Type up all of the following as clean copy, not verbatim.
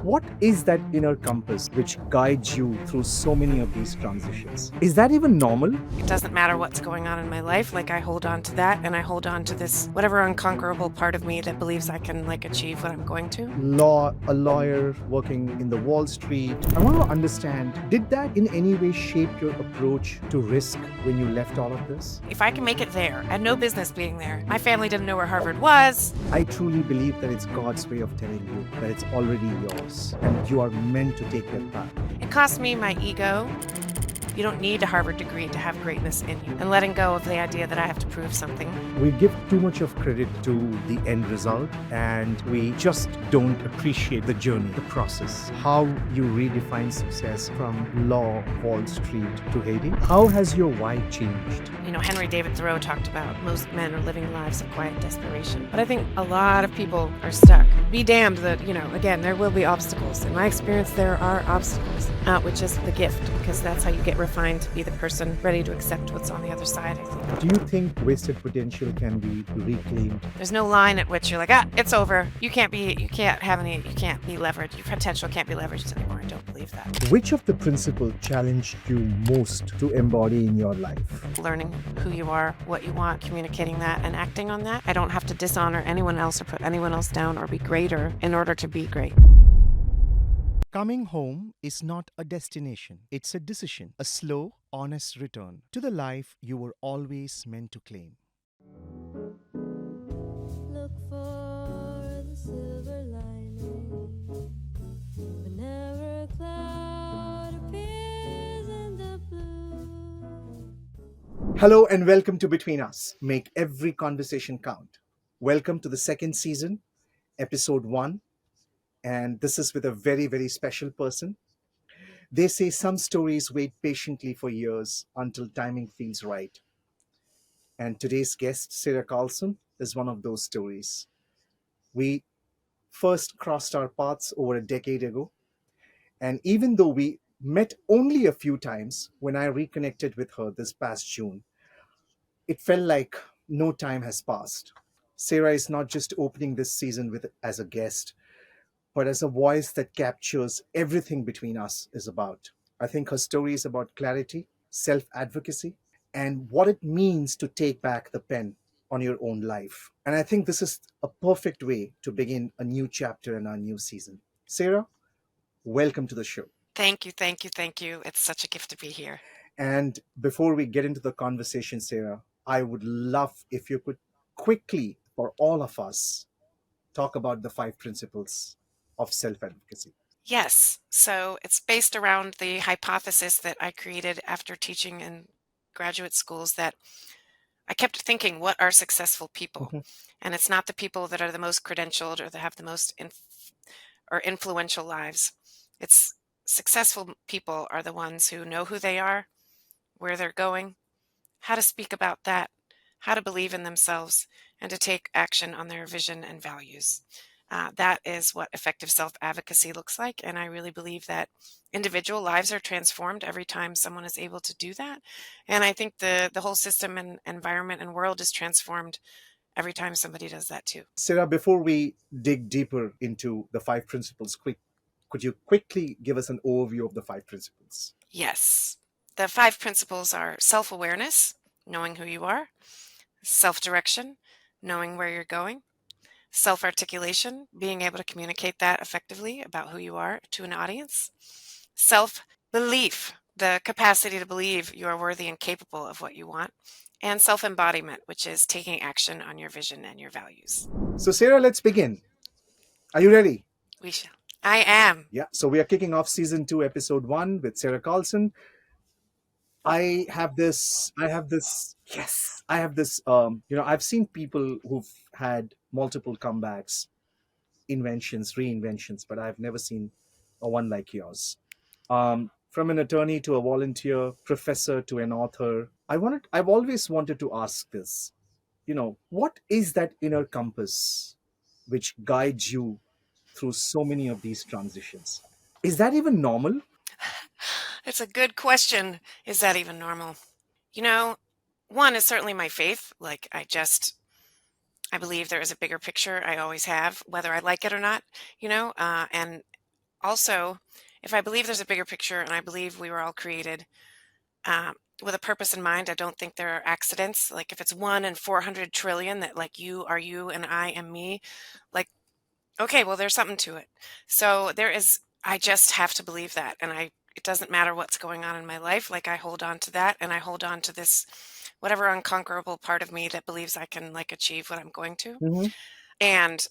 What is that inner compass which guides you through so many of these transitions? Is that even normal? It doesn't matter what's going on in my life. Like I hold on to that and I hold on to this whatever unconquerable part of me that believes I can achieve what I'm going to. A lawyer working in the Wall Street. I want to understand, did that in any way shape your approach to risk when you left all of this? If I can make it there, I had no business being there. My family didn't know where Harvard was. I truly believe that it's God's way of telling you that it's already yours and you are meant to take that path. It cost me my ego. You don't need a Harvard degree to have greatness in you. And letting go of the idea that I have to prove something. We give too much of credit to the end result and we just don't appreciate the journey, the process, how you redefine success from law, Wall Street to Haiti. How has your why changed? Henry David Thoreau talked about most men are living lives of quiet desperation. But I think a lot of people are stuck. Be damned that, again, there will be obstacles. In my experience, there are obstacles, which is the gift, because that's how you get refined to be the person ready to accept what's on the other side, I think. Do you think wasted potential can be reclaimed? There's no line at which you're like, it's over. You can't be leveraged. Your potential can't be leveraged anymore. I don't believe that. Which of the principles challenged you most to embody in your life? Learning who you are, what you want, communicating that, and acting on that. I don't have to dishonor anyone else or put anyone else down or be greater in order to be great. Coming home is not a destination, it's a decision, a slow, honest return to the life you were always meant to claim. Look for the silver lining whenever a cloud appears in the blue. Hello and welcome to Between Us. Make every conversation count. Welcome to the second season, episode 1. And this is with a very, very special person. They say some stories wait patiently for years until timing feels right. And today's guest, Sarah Carlson, is one of those stories. We first crossed our paths over a decade ago. And even though we met only a few times, when I reconnected with her this past June, it felt like no time has passed. Sarah is not just opening this season as a guest, but as a voice that captures everything Between Us is about. I think her story is about clarity, self-advocacy, and what it means to take back the pen on your own life. And I think this is a perfect way to begin a new chapter in our new season. Sarah, welcome to the show. Thank you, thank you, thank you. It's such a gift to be here. And before we get into the conversation, Sarah, I would love if you could quickly, for all of us, talk about the 5 principles of self-advocacy. Yes. So it's based around the hypothesis that I created after teaching in graduate schools that I kept thinking, what are successful people? Mhm. And it's not the people that are the most credentialed or that have the most or influential lives. It's successful people are the ones who know who they are, where they're going, how to speak about that, how to believe in themselves, and to take action on their vision and values. That is what effective self-advocacy looks like. And I really believe that individual lives are transformed every time someone is able to do that. And I think the whole system and environment and world is transformed every time somebody does that too. Sarah, before we dig deeper into the 5 principles, could you quickly give us an overview of the 5 principles? Yes. The 5 principles are self-awareness, knowing who you are, self-direction, knowing where you're going, self-articulation, being able to communicate that effectively about who you are to an audience, self-belief, the capacity to believe you are worthy and capable of what you want, and self-embodiment, which is taking action on your vision and your values. So, Sarah, let's begin. Are you ready? We shall. I am. Yeah. So we are kicking off season 2, episode 1 with Sarah Carlson. I've seen people who've had multiple comebacks, inventions, reinventions, but I've never seen a one like yours. From an attorney to a volunteer, professor to an author, I've always wanted to ask this. What is that inner compass which guides you through so many of these transitions? Is that even normal? It's a good question. Is that even normal? One is certainly my faith. I believe there is a bigger picture. I always have, whether I like it or not, and also, if I believe there's a bigger picture and I believe we were all created with a purpose in mind, I don't think there are accidents. Like if it's 1 in 400 trillion that like you are you and I am me, like, okay, well, there's something to it. So there is, I just have to believe that. And it doesn't matter what's going on in my life. Like I hold on to that and I hold on to this, whatever unconquerable part of me that believes I can like achieve what I'm going to. Hmm. And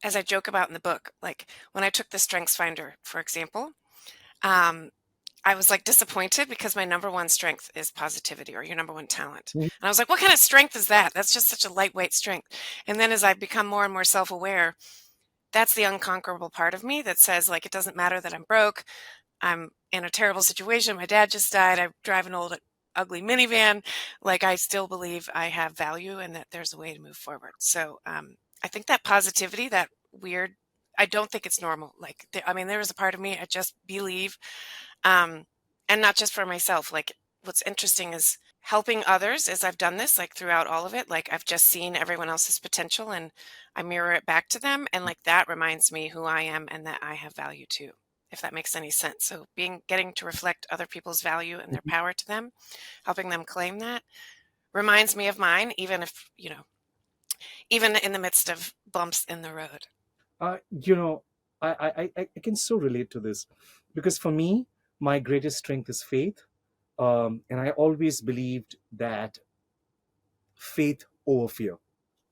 as I joke about in the book, like when I took the Strengths Finder, for example, um, I was like disappointed because my number one strength is positivity or your number one talent. And I was like, what kind of strength is that? That's just such a lightweight strength. And then as I become more and more self-aware, that's the unconquerable part of me that says like, it doesn't matter that I'm broke. I'm in a terrible situation. My dad just died. I drive an old ugly minivan. Like I still believe I have value and that there's a way to move forward. So I think that positivity, that weird, I don't think it's normal. Like, I mean, there is a part of me, I just believe, um, and not just for myself. Like what's interesting is helping others as I've done this, like throughout all of it, like I've just seen everyone else's potential and I mirror it back to them. And like that reminds me who I am and that I have value too, if that makes any sense. So getting to reflect other people's value and their power to them, helping them claim that reminds me of mine, even if, even in the midst of bumps in the road. You know, I can so relate to this because for me, my greatest strength is faith. And I always believed that faith over fear.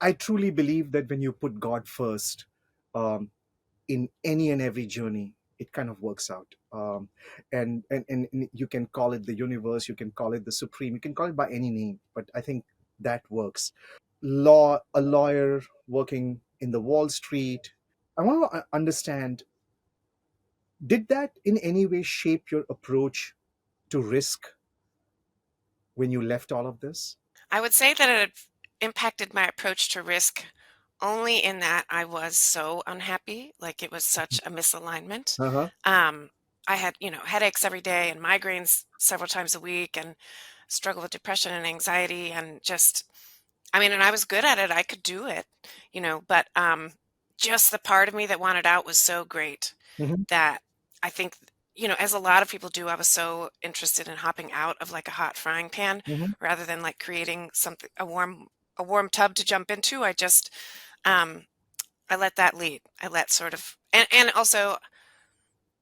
I truly believe that when you put God first um, in any and every journey, it kind of works out. And you can call it the universe, you can call it the supreme, you can call it by any name, but I think that works. A lawyer working in the Wall Street. I want to understand, did that in any way shape your approach to risk when you left all of this? I would say that it impacted my approach to risk only in that I was so unhappy. Like it was such a misalignment. Uh-huh. Um, I had, headaches every day and migraines several times a week and struggled with depression and anxiety and just, I mean, and I was good at it. I could do it, but just the part of me that wanted out was so great Hmm. that I think, as a lot of people do, I was so interested in hopping out of like a hot frying pan Hmm. rather than like creating something, a warm tub to jump into. Um, I let that lead. I let sort of, and also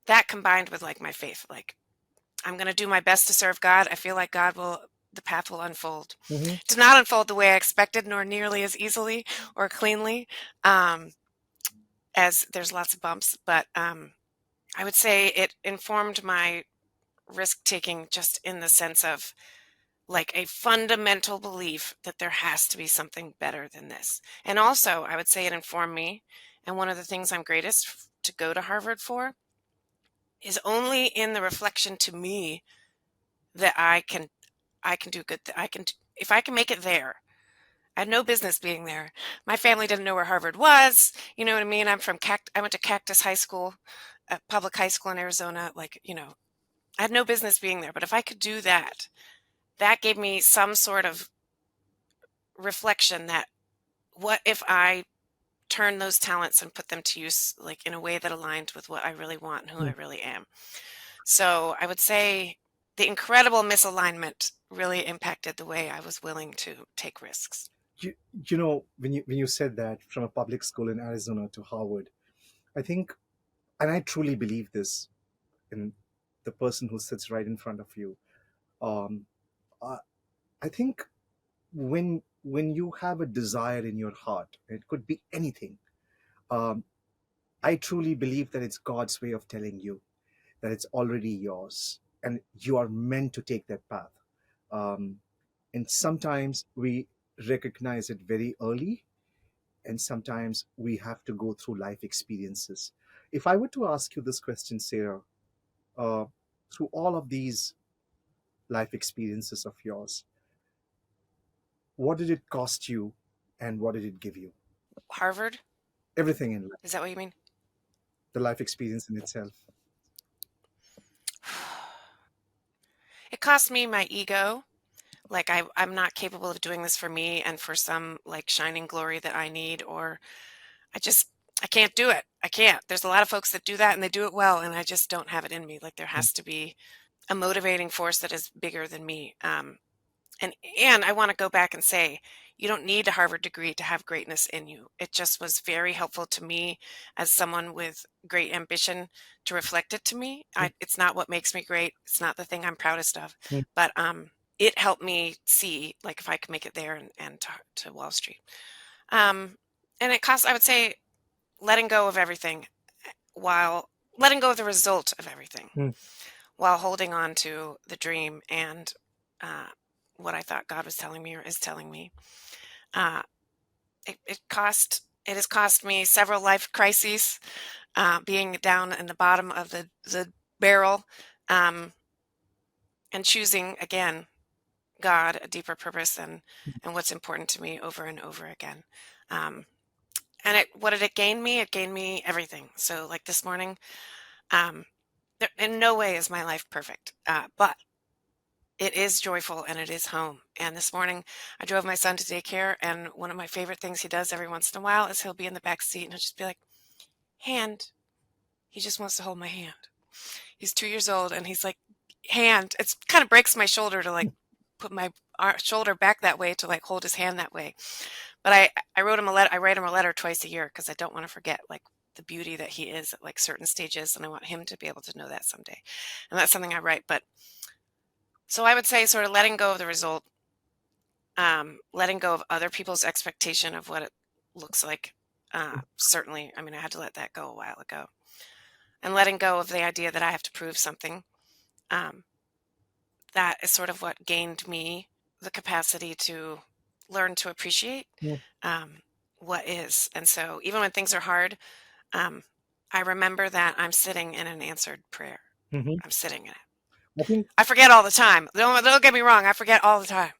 that combined with like my faith, like I'm going to do my best to serve God. I feel like the path will unfold. Hmm. It did not unfold the way I expected, nor nearly as easily or cleanly, um, as there's lots of bumps, but I would say it informed my risk taking just in the sense of like a fundamental belief that there has to be something better than this. And also, I would say it informed me. And one of the things I'm greatest to go to Harvard for is only in the reflection to me that I can do good. If I can make it there. I had no business being there. My family didn't know where Harvard was. You know what I mean? I went to Cactus High School, a public high school in Arizona. Like, I had no business being there. But if I could do that, that gave me some sort of reflection that what if I turn those talents and put them to use like in a way that aligned with what I really want and who I really am. So I would say the incredible misalignment really impacted the way I was willing to take risks. you, you know, when you said that from a public school in Arizona to Harvard, I think, and I truly believe this in the person who sits right in front of you. um, I, I think when you have a desire in your heart, it could be anything. um, I truly believe that it's God's way of telling you that it's already yours and you are meant to take that path. um, and sometimes we recognize it very early, and sometimes we have to go through life experiences. If I were to ask you this question, Sarah, uh, through all of these life experiences of yours, what did it cost you and what did it give you? Harvard, Everything in life, is that what you mean? the life experience in itself. It cost me my ego. Like I'm not capable of doing this for me and for some like shining glory that I need, or I just I can't do it. I can't. There's a lot of folks that do that and they do it well, and I just don't have it in me. Like there mm, has to be a motivating force that is bigger than me. And I want to go back and say, you don't need a Harvard degree to have greatness in you. It just was very helpful to me as someone with great ambition to reflect it to me. mm, It's not what makes me great. It's not the thing I'm proudest of, mm, but it helped me see like if I could make it there and to Wall Street. Um, and it costs, I would say, letting go of everything while letting go of the result of everything mm, while holding on to the dream and uh, what I thought God was telling me or is telling me. Uh, it has cost me several life crises, being down in the bottom of the barrel, um, and choosing again God, a deeper purpose, and what's important to me over and over again. Um, and what did it gain me? It gained me everything. So like this morning, um, in no way is my life perfect, but it is joyful and it is home. And this morning, I drove my son to daycare, and one of my favorite things he does every once in a while is he'll be in the back seat and he'll just be like, "Hand." He just wants to hold my hand. He's 2 years old, and he's like, "Hand." It's kind of breaks my shoulder to like put my shoulder back that way to like hold his hand that way. But I wrote him a letter. I write him a letter twice a year because I don't want to forget like the beauty that he is at like certain stages, and I want him to be able to know that someday. And that's something I write. But so I would say sort of letting go of the result, letting go of other people's expectation of what it looks like. Certainly, I mean, I had to let that go a while ago, and letting go of the idea that I have to prove something. Um, that is sort of what gained me the capacity to learn to appreciate mm, um, what is. And so, even when things are hard, um, I remember that I'm sitting in an answered prayer. mhm. I'm sitting in it. I think I forget all the time. Don't get me wrong. I forget all the time.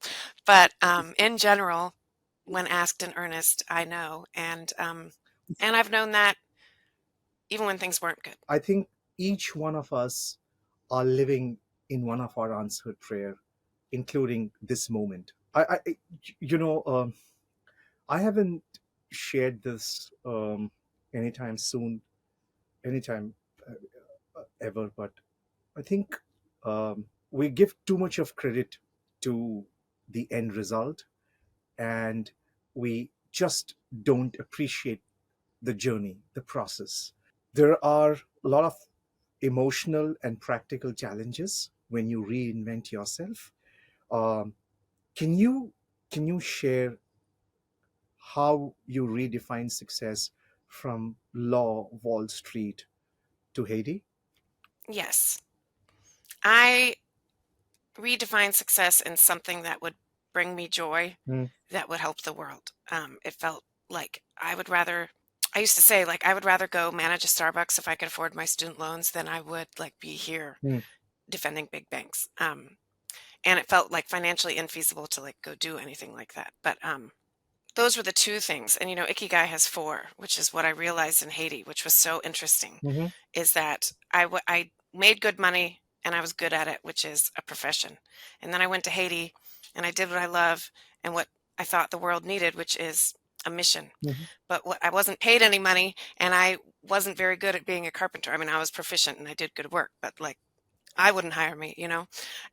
But in general, when asked in earnest, I know. And I've known that even when things weren't good. I think each one of us are living in one of our answered prayer, including this moment. You know, I haven't shared this anytime soon, anytime ever, but I think we give too much of credit to the end result, and we just don't appreciate the journey, the process. There are a lot of emotional and practical challenges when you reinvent yourself. Um, can you share how you redefine success from Law Wall Street to Haiti? Yes. I redefine success in something that would bring me joy, Mm, that would help the world. It felt like I used to say, like, I would rather go manage a Starbucks if I could afford my student loans than I would like be here mm, defending big banks. And it felt like financially infeasible to like go do anything like that. But those were the two things. And Ikigai has four, which is what I realized in Haiti, which was so interesting, mhm, is that I made good money and I was good at it, which is a profession. And then I went to Haiti and I did what I love and what I thought the world needed, which is a mission. mhm, But I wasn't paid any money and I wasn't very good at being a carpenter. I mean, I was proficient and I did good work, but like I wouldn't hire me.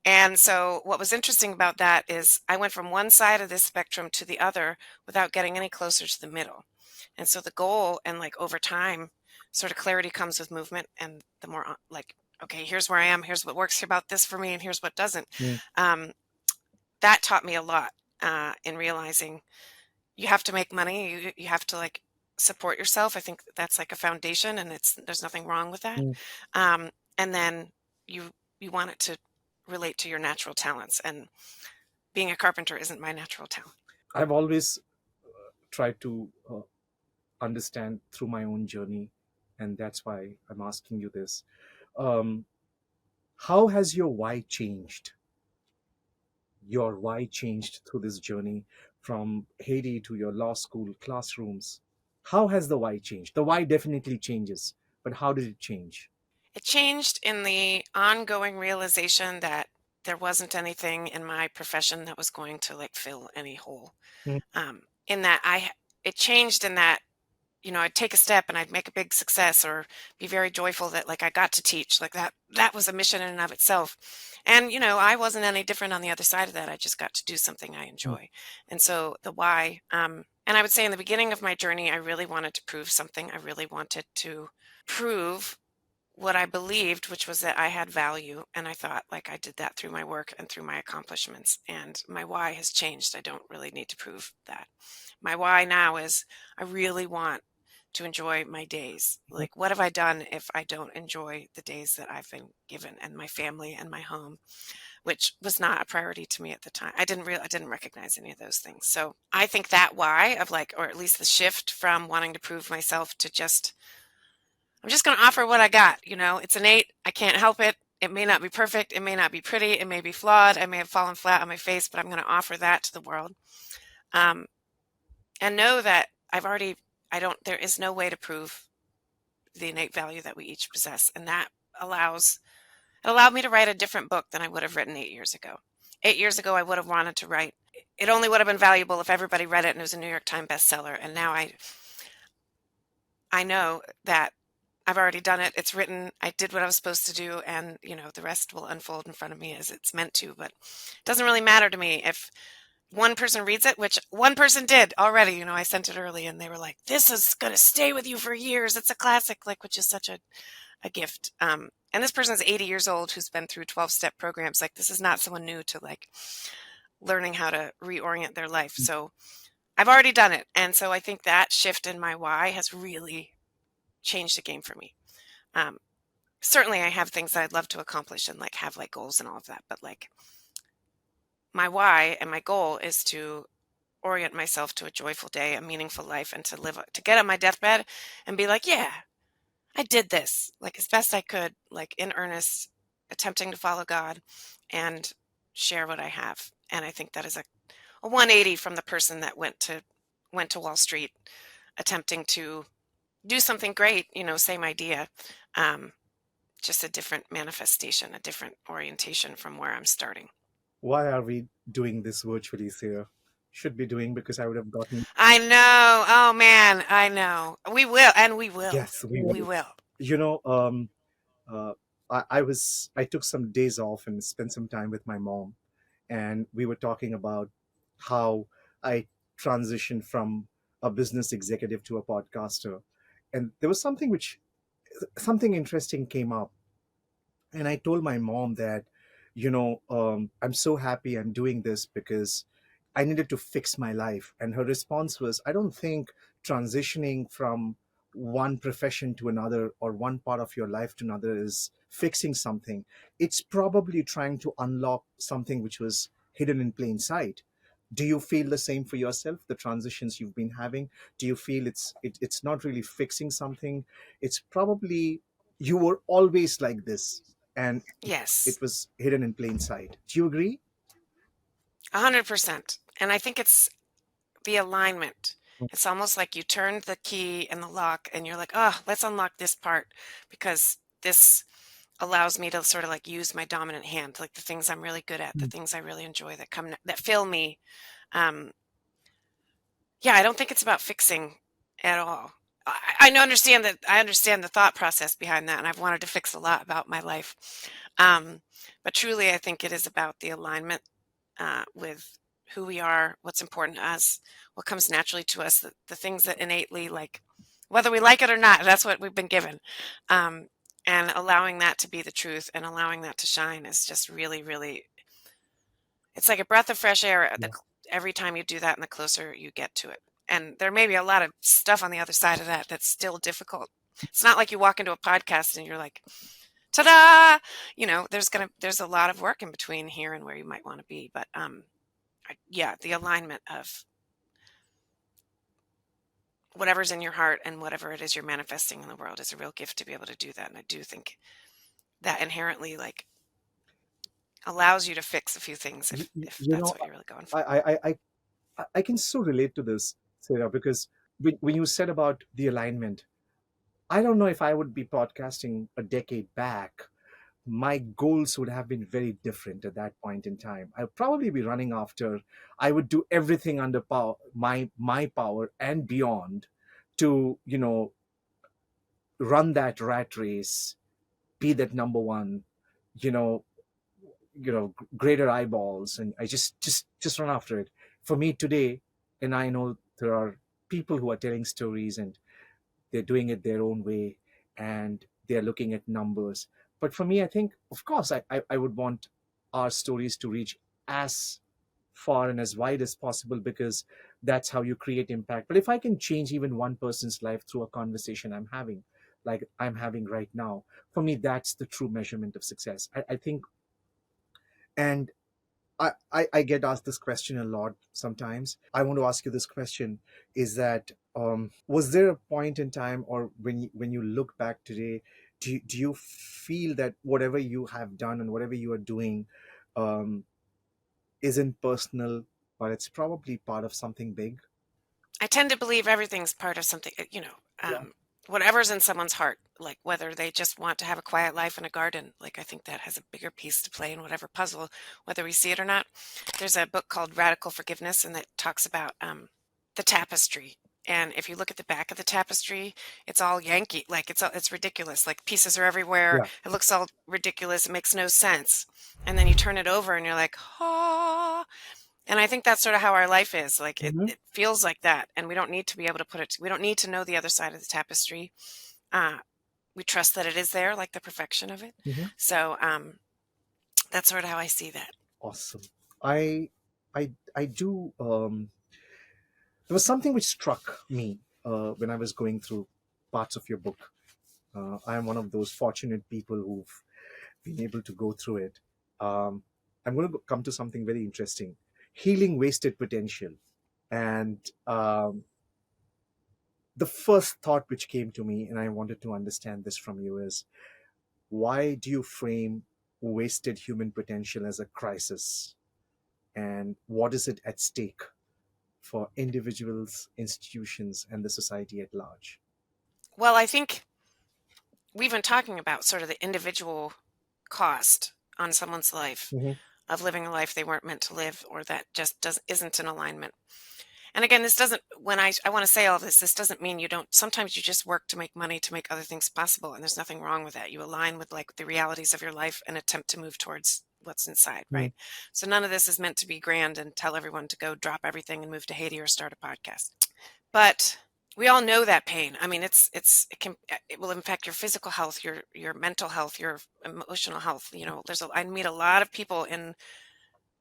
And so what was interesting about that is I went from one side of this spectrum to the other without getting any closer to the middle. And so the goal and like over time, sort of clarity comes with movement. And the more like, okay, here's where I am, here's what works about this for me, and here's what doesn't. mm, Um, that taught me a lot in realizing you have to make money. You have to like support yourself. I think that's like a foundation, and there's nothing wrong with that. mm. And then you you want it to relate to your natural talents, and being a carpenter isn't my natural talent. I've always tried to understand through my own journey, and that's why I'm asking you this. Um, how has your why changed? Your why changed through this journey from Haiti to your law school classrooms? How has the why changed? The why definitely changes, but how did it change? It changed in the ongoing realization that there wasn't anything in my profession that was going to like fill any hole. Mm, In that it changed in that I'd take a step and I'd make a big success or be very joyful that like I got to teach. Like that was a mission in and of itself. And I wasn't any different on the other side of that. I just got to do something I enjoy. And so the why, and I would say in the beginning of my journey, I really wanted to prove something. I really wanted to prove what I believed, which was that I had value. And I thought like I did that through my work and through my accomplishments. And my why has changed. I don't really need to prove that. My why now is I really want to enjoy my days. Like, what have I done if I don't enjoy the days that I've been given and my family and my home, which was not a priority to me at the time. I didn't recognize any of those things. So I think that why of like, or at least the shift from wanting to prove myself to just, I'm just going to offer what I got. It's innate. I can't help it. It may not be perfect. It may not be pretty. It may be flawed. I may have fallen flat on my face, but I'm going to offer that to the world. And know that there is no way to prove the innate value that we each possess. And that it allowed me to write a different book than I would have written 8 years ago. 8 years ago, I would have wanted to write. It only would have been valuable if everybody read it and it was a New York Times bestseller. And now I know that I've already done it. It's written. I did what I was supposed to do. And, the rest will unfold in front of me as it's meant to. But it doesn't really matter to me if one person reads it, which one person did already. I sent it early and they were like, this is going to stay with you for years. It's a classic, like, which is such a gift. And this person is 80 years old who's been through 12-step programs. Like, this is not someone new to like learning how to reorient their life. So I've already done it. And so I think that shift in my why has really changed the game for me. Certainly I have things that I'd love to accomplish and like have like goals and all of that. But like my why and my goal is to orient myself to a joyful day, a meaningful life, and to get on my deathbed and be like, yeah, I did this, like as best I could, like in earnest, attempting to follow God and share what I have. And I think that is a 180 from the person that went to Wall Street attempting to do something great, same idea. Just a different manifestation, a different orientation from where I'm starting. Why are we doing this virtually, Sarah? Should be doing, because I would have gotten. I know. Oh man, I know. We will, and we will. Yes, we We will. will. You know, uh, I took some days off and spent some time with my mom, and we were talking about how I transitioned from a business executive to a podcaster, and there was something interesting came up, and I told my mom that, I'm so happy I'm doing this because I needed to fix my life. And her response was, I don't think transitioning from one profession to another or one part of your life to another is fixing something. It's probably trying to unlock something which was hidden in plain sight. Do you feel the same for yourself, the transitions you've been having? Do you feel it's not really fixing something? It's probably you were always like this, and Yes, it was hidden in plain sight. Do you agree? 100%. And I think it's the alignment. It's almost like you turned the key in the lock and you're like, oh, let's unlock this part because this allows me to sort of like use my dominant hand, like the things I'm really good at, the things I really enjoy that fill me. Um, yeah, I don't think it's about fixing at all. I know understand that I understand the thought process behind that, and I've wanted to fix a lot about my life. Um, but truly, I think it is about the alignment with who we are, what's important to us, what comes naturally to us, the things that innately like, whether we like it or not, that's what we've been given. Um, and allowing that to be the truth and allowing that to shine is just really, really, it's like a breath of fresh air Yeah. every time you do that and the closer you get to it. And there may be a lot of stuff on the other side of that that's still difficult. It's not like you walk into a podcast and you're like, ta-da! There's a lot of work in between here and where you might want to be. But yeah, the alignment of whatever's in your heart and whatever it is you're manifesting in the world is a real gift to be able to do that. And I do think that inherently like allows you to fix a few things You, if you that's know, what you're really going I, for. I, I, I can so relate to this, Sarah, because when you said about the alignment, I don't know if I would be podcasting a decade back. My goals would have been very different at that point in time. I'd probably be running after, I would do everything under my power and beyond to, run that rat race, be that number one, you know, greater eyeballs, and I just run after it. For me today, and I know there are people who are telling stories and they're doing it their own way, and they're looking at numbers. But for me, I think, of course, I would want our stories to reach as far and as wide as possible, because that's how you create impact. But if I can change even one person's life through a conversation I'm having, like I'm having right now, for me, that's the true measurement of success. I think. And I get asked this question a lot sometimes. I want to ask you this question, is that, was there a point in time, or when you look back today, do you feel that whatever you have done and whatever you are doing, um, isn't personal, but it's probably part of something big? I tend to believe everything's part of something, Yeah. whatever's in someone's heart, like whether they just want to have a quiet life in a garden. Like I think that has a bigger piece to play in whatever puzzle, whether we see it or not. There's a book called Radical Forgiveness, and that talks about the tapestry. And if you look at the back of the tapestry, it's all Yankee, like it's ridiculous. Like pieces are everywhere. Yeah. It looks all ridiculous. It makes no sense. And then you turn it over, and you're like, ah. And I think that's sort of how our life is. Like Hmm. it feels like that. And we don't need to be able to put it, we don't need to know the other side of the tapestry. Uh, we trust that it is there, like the perfection of it. Hmm. So that's sort of how I see that. Awesome. I do. There was something which struck me when I was going through parts of your book. I am one of those fortunate people who've been able to go through it. Um, I'm going to come to something very interesting: healing wasted potential. And the first thought which came to me, and I wanted to understand this from you, is why do you frame wasted human potential as a crisis? And what is it at stake for individuals, institutions, and the society at large? Well, I think we've been talking about sort of the individual cost on someone's life Hmm. of living a life they weren't meant to live, or that just isn't in alignment. And again, this doesn't, when I want to say all this doesn't mean you don't, sometimes you just work to make money to make other things possible. And there's nothing wrong with that. You align with like the realities of your life and attempt to move towards what's inside, right? So none of this is meant to be grand and tell everyone to go drop everything and move to Haiti or start a podcast. But we all know that pain. I mean, it will impact your physical health, your mental health, your emotional health. I meet a lot of people in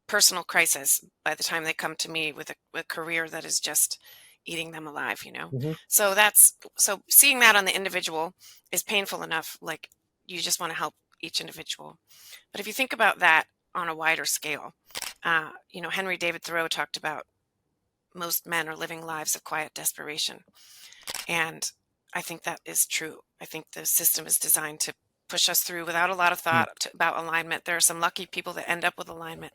personal crisis by the time they come to me with a career that is just eating them alive. Hmm. So seeing that on the individual is painful enough. Like you just want to help each individual. But if you think about that on a wider scale, Henry David Thoreau talked about most men are living lives of quiet desperation. And I think that is true. I think the system is designed to push us through without a lot of thought about alignment. There are some lucky people that end up with alignment,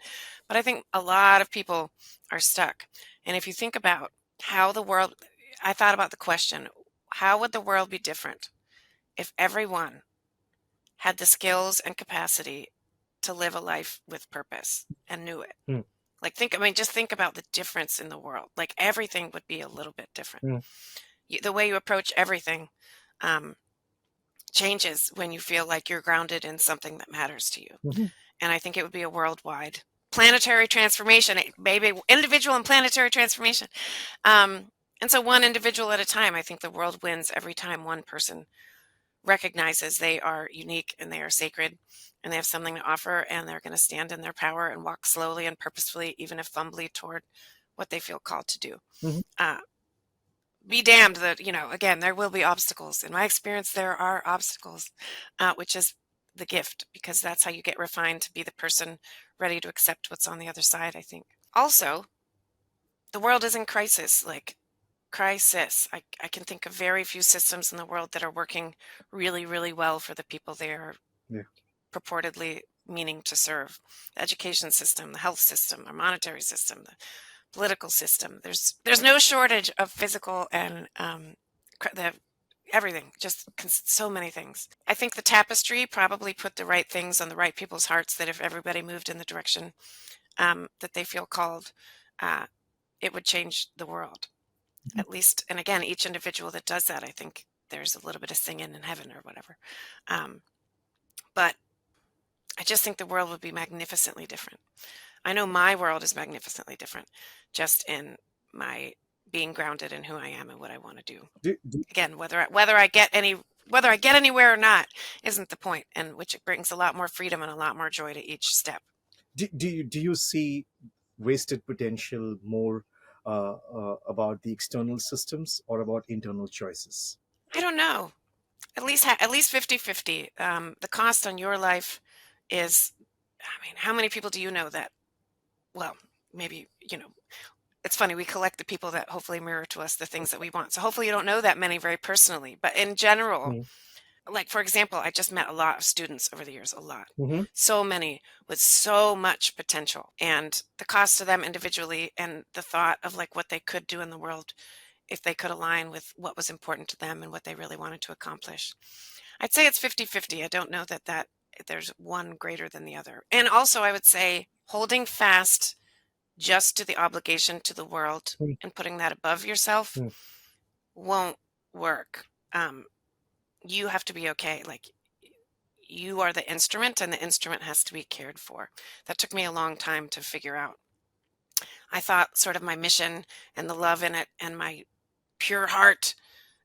but I think a lot of people are stuck. And if you think about how the world, I thought about the question, how would the world be different if everyone had the skills and capacity to live a life with purpose and knew it? Mm. Like just think about the difference in the world. Like everything would be a little bit different. Mm. The way you approach everything um, changes when you feel like you're grounded in something that matters to you. Hmm. And I think it would be a worldwide planetary transformation, maybe individual and planetary transformation. And so one individual at a time, I think the world wins every time one person recognizes they are unique and they are sacred and they have something to offer, and they're going to stand in their power and walk slowly and purposefully, even if fumbly, toward what they feel called to do. Hmm. Uh, be damned that, again, there will be obstacles. In my experience, there are obstacles, which is the gift, because that's how you get refined to be the person ready to accept what's on the other side, I think. Also, the world is in crisis, like crisis. I can think of very few systems in the world that are working really, really well for the people they are Yeah. purportedly meaning to serve. The education system, the health system, our monetary system, the political system. There's no shortage of physical and the everything, just so many things. I think the tapestry probably put the right things on the right people's hearts, that if everybody moved in the direction that they feel called, uh, it would change the world. At least, and again, each individual that does that, I think there's a little bit of singing in heaven or whatever. Um, but I just think the world would be magnificently different. I know my world is magnificently different just in my being grounded in who I am and what I want to do. Do, do, Again, whether I get anywhere or not isn't the point, and which it brings a lot more freedom and a lot more joy to each step. do you see wasted potential more about the external systems or about internal choices? I don't know. At least 50-50. The cost on your life is, I mean, how many people do you know that, well, maybe, it's funny, we collect the people that hopefully mirror to us the things that we want. So hopefully you don't know that many very personally, but in general, Mm. like for example, I just met a lot of students over the years, a lot. Mhm. So many with so much potential, and the cost to them individually and the thought of like what they could do in the world if they could align with what was important to them and what they really wanted to accomplish. I'd say it's 50-50. I don't know that there's one greater than the other. And also I would say holding fast just to the obligation to the world Mm. and putting that above yourself Mm. won't work. You have to be okay. Like you are the instrument and the instrument has to be cared for. That took me a long time to figure out. I thought sort of my mission and the love in it and my pure heart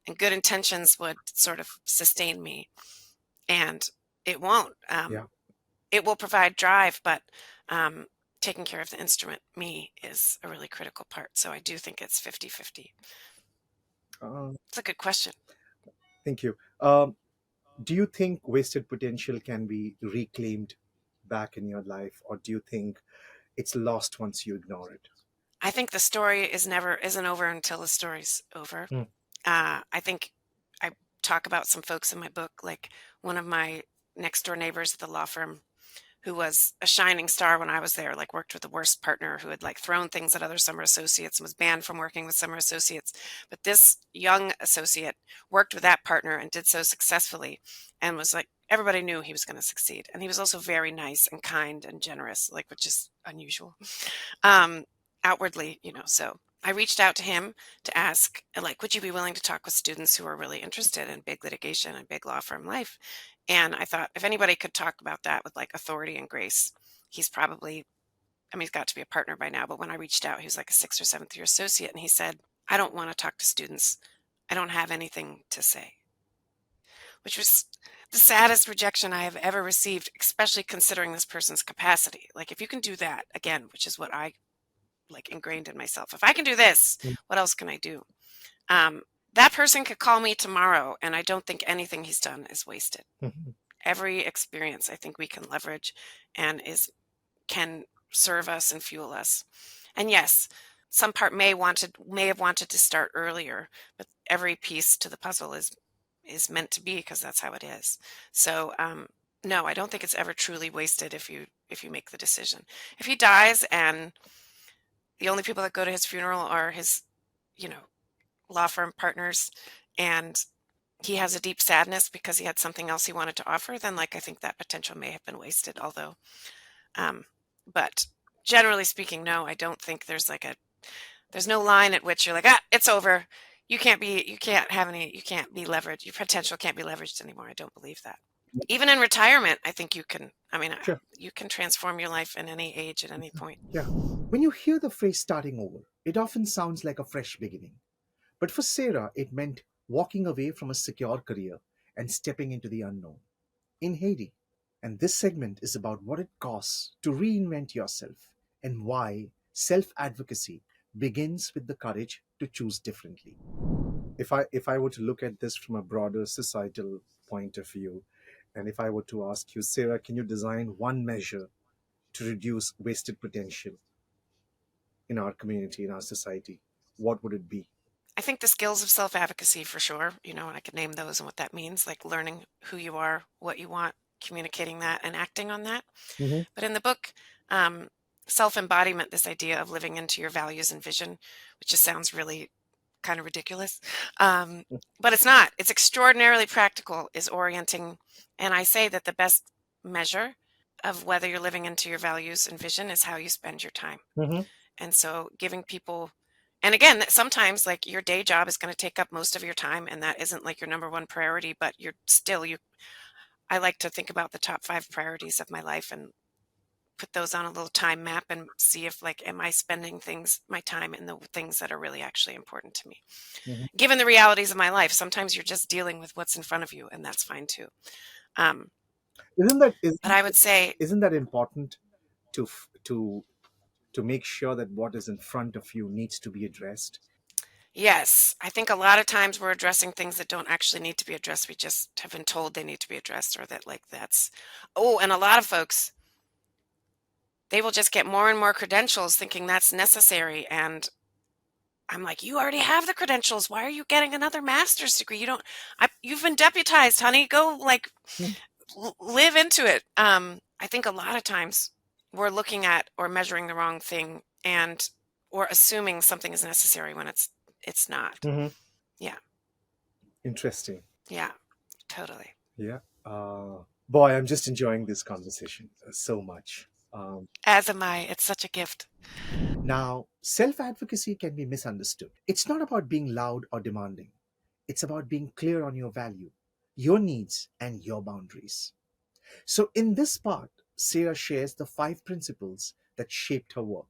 and good intentions would sort of sustain me, and it won't. Yeah. It will provide drive, but um, taking care of the instrument, me, is a really critical part. So I do think it's 50-50. Uh, It's a good question. thank you. Do you think wasted potential can be reclaimed back in your life, or do you think it's lost once you ignore it? I think the story isn't over until the story's over. Mm. I think I talk about some folks in my book, like one of my next door neighbors at the law firm who was a shining star when I was there, like worked with the worst partner who had like thrown things at other summer associates and was banned from working with summer associates. But this young associate worked with that partner and did so successfully and was like, everybody knew he was going to succeed. And he was also very nice and kind and generous, like, which is unusual, um, outwardly, so I reached out to him to ask, like, would you be willing to talk with students who are really interested in big litigation and big law firm life? And I thought if anybody could talk about that with like authority and grace, he's probably, I mean, he's got to be a partner by now, but when I reached out, he was like a 6th or 7th year associate. And he said, I don't want to talk to students. I don't have anything to say, which was the saddest rejection I have ever received, especially considering this person's capacity. Like, if you can do that, again, which is what I like ingrained in myself, if I can do this, Mm. what else can I do? Um, that person could call me tomorrow, and I don't think anything he's done is wasted. Mhm. Every experience I think we can leverage and can serve us and fuel us. And yes, some part may have wanted to start earlier, but every piece to the puzzle is meant to be because that's how it is. So no, I don't think it's ever truly wasted if you make the decision. If he dies and the only people that go to his funeral are his, you know, law firm partners, and he has a deep sadness because he had something else he wanted to offer, then like I think that potential may have been wasted. Although, um, but generally speaking, no, I don't think there's no line at which you're like, it's over. You can't be leveraged. Your potential can't be leveraged anymore. I don't believe that. Even in retirement, I think Sure. you can transform your life in any age at any point. Yeah. When you hear the phrase starting over, it often sounds like a fresh beginning. But for Sarah, it meant walking away from a secure career and stepping into the unknown in Haiti. And this segment is about what it costs to reinvent yourself and why self advocacy begins with the courage to choose differently. If I were to look at this from a broader societal point of view, and if I were to ask you, Sarah, can you design one measure to reduce wasted potential in our community, in our society, what would it be? I think the skills of self-advocacy for sure, and I could name those and what that means, like learning who you are, what you want, communicating that and acting on that. Hmm. But in the book, um, self-embodiment, this idea of living into your values and vision, which just sounds really kind of ridiculous. But it's not. It's extraordinarily practical, is orienting. And I say that the best measure of whether you're living into your values and vision is how you spend your time. Hmm. And so giving people And again, sometimes like your day job is going to take up most of your time, and that isn't like your number one priority, but I like to think about the top 5 priorities of my life and put those on a little time map and see if like, am I spending my time in the things that are really actually important to me? Mhm. Given the realities of my life, sometimes you're just dealing with what's in front of you, and that's fine too. Um, Isn't that but I would say, isn't that important to to make sure that what is in front of you needs to be addressed? yes, I think a lot of times we're addressing things that don't actually need to be addressed. We just have been told they need to be addressed, or that like oh, and a lot of folks, they will just get more and more credentials thinking that's necessary. And I'm like, you already have the credentials. Why are you getting another master's degree? You've been deputized, honey. Go like Hmm. live into it. I think a lot of times we're looking at or measuring the wrong thing, and or assuming something is necessary when it's not. Mhm. Yeah. Interesting. Yeah, totally. Yeah. Boy, I'm just enjoying this conversation so much. As am I. It's such a gift. Now, self advocacy can be misunderstood. It's not about being loud or demanding, it's about being clear on your value, your needs, and your boundaries. So, in this part, Sarah shares the 5 principles that shaped her work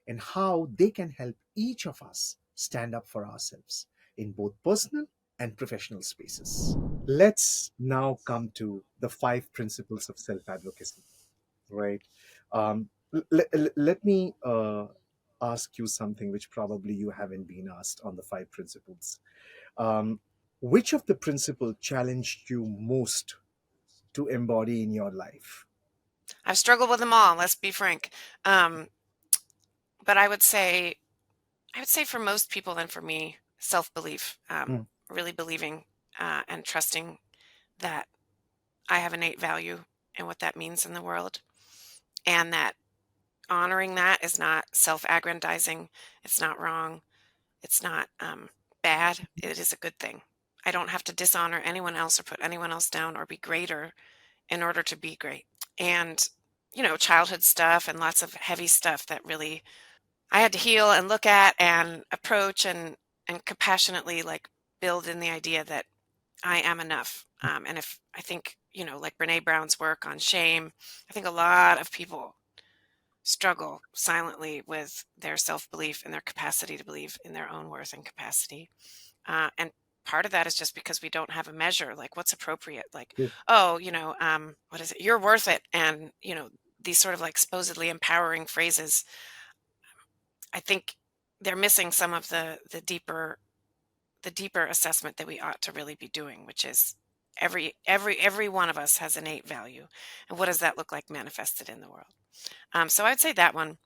and how they can help each of us stand up for ourselves in both personal and professional spaces. Let's now come to the 5 principles of self advocacy, right? Let me ask you something which probably you haven't been asked on the 5 principles. Um, which of the principles challenged you most to embody in your life? I've struggled with them all, let's be frank. Um, but I would say for most people and for me, self-belief, Mm, really believing and trusting that I have innate value and what that means in the world, and that honoring that is not self-aggrandizing. It's not wrong. It's not bad. It is a good thing. I don't have to dishonor anyone else or put anyone else down or be greater in order to be great. And, childhood stuff and lots of heavy stuff that really I had to heal and look at and approach and compassionately like build in the idea that I am enough. And if I think, like Brene Brown's work on shame, I think a lot of people struggle silently with their self belief and their capacity to believe in their own worth and capacity. And part of that is just because we don't have a measure, like what's appropriate. Like, true. oh, what is it? You're worth it. And, these sort of like supposedly empowering phrases, I think they're missing some of the deeper assessment that we ought to really be doing, which is every one of us has innate value. And what does that look like manifested in the world? So I'd say that one.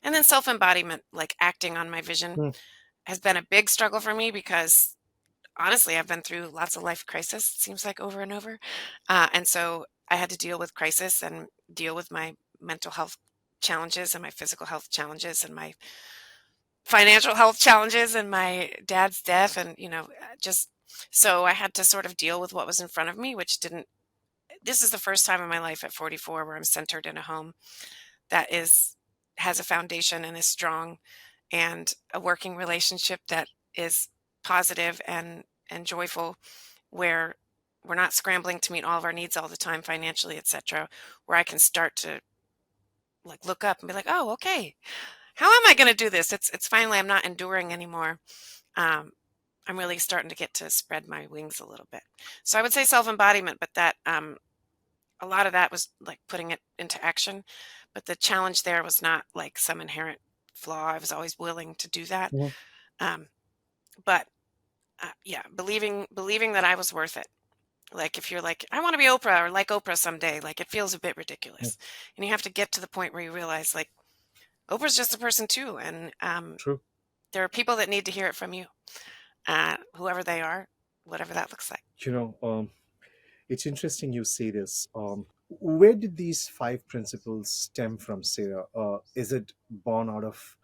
And then self-embodiment, like acting on my vision, Mm, has been a big struggle for me because honestly, I've been through lots of life crisis, it seems like over and over. And so I had to deal with crisis and deal with my mental health challenges and my physical health challenges and my financial health challenges and my dad's death. And, just so I had to sort of deal with what was in front of me, which didn't, this is the first time in my life at 44 where I'm centered in a home that has a foundation and is strong, and a working relationship that is positive and joyful, where we're not scrambling to meet all of our needs all the time financially, etc., where I can start to like look up and be like, oh, okay, how am I going to do this? It's finally, I'm not enduring anymore. um, I'm really starting to get to spread my wings a little bit. So I would say self-embodiment, but that a lot of that was like putting it into action. But the challenge there was not like some inherent flaw. I was always willing to do that. mhm. Um, but yeah, believing that I was worth it. Like if you're like, I want to be Oprah or like Oprah someday, like it feels a bit Mm, ridiculous. And you have to get to the point where you realize like Oprah's just a person too. And true. there are people that need to hear it from you, whoever they are, whatever that looks like. You know, it's interesting you say this. Where did these 5 principles stem from, Sarah? Is it born out of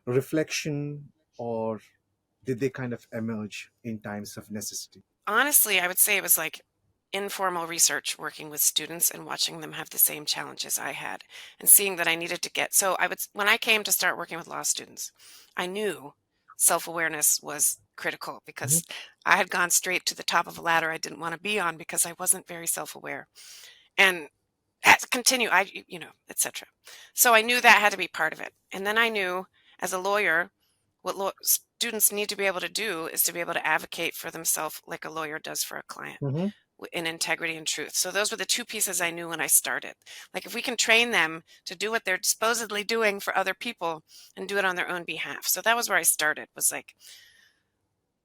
reflection, or did they kind of emerge in times of necessity? Honestly, I would say it was like informal research working with students and watching them have the same challenges I had and seeing that I needed to get. So when I came to start working with law students, I knew self-awareness was critical, Mhm. because I had gone straight to the top of a ladder I didn't want to be on because I wasn't very self-aware. And had to continue, etc. So I knew that had to be part of it. And then I knew, as a lawyer, what students need to be able to do is to be able to advocate for themselves like a lawyer does for a client, Mhm. in integrity and truth. So those were the two pieces I knew when I started. Like, if we can train them to do what they're supposedly doing for other people and do it on their own behalf. So that was where I started, was like,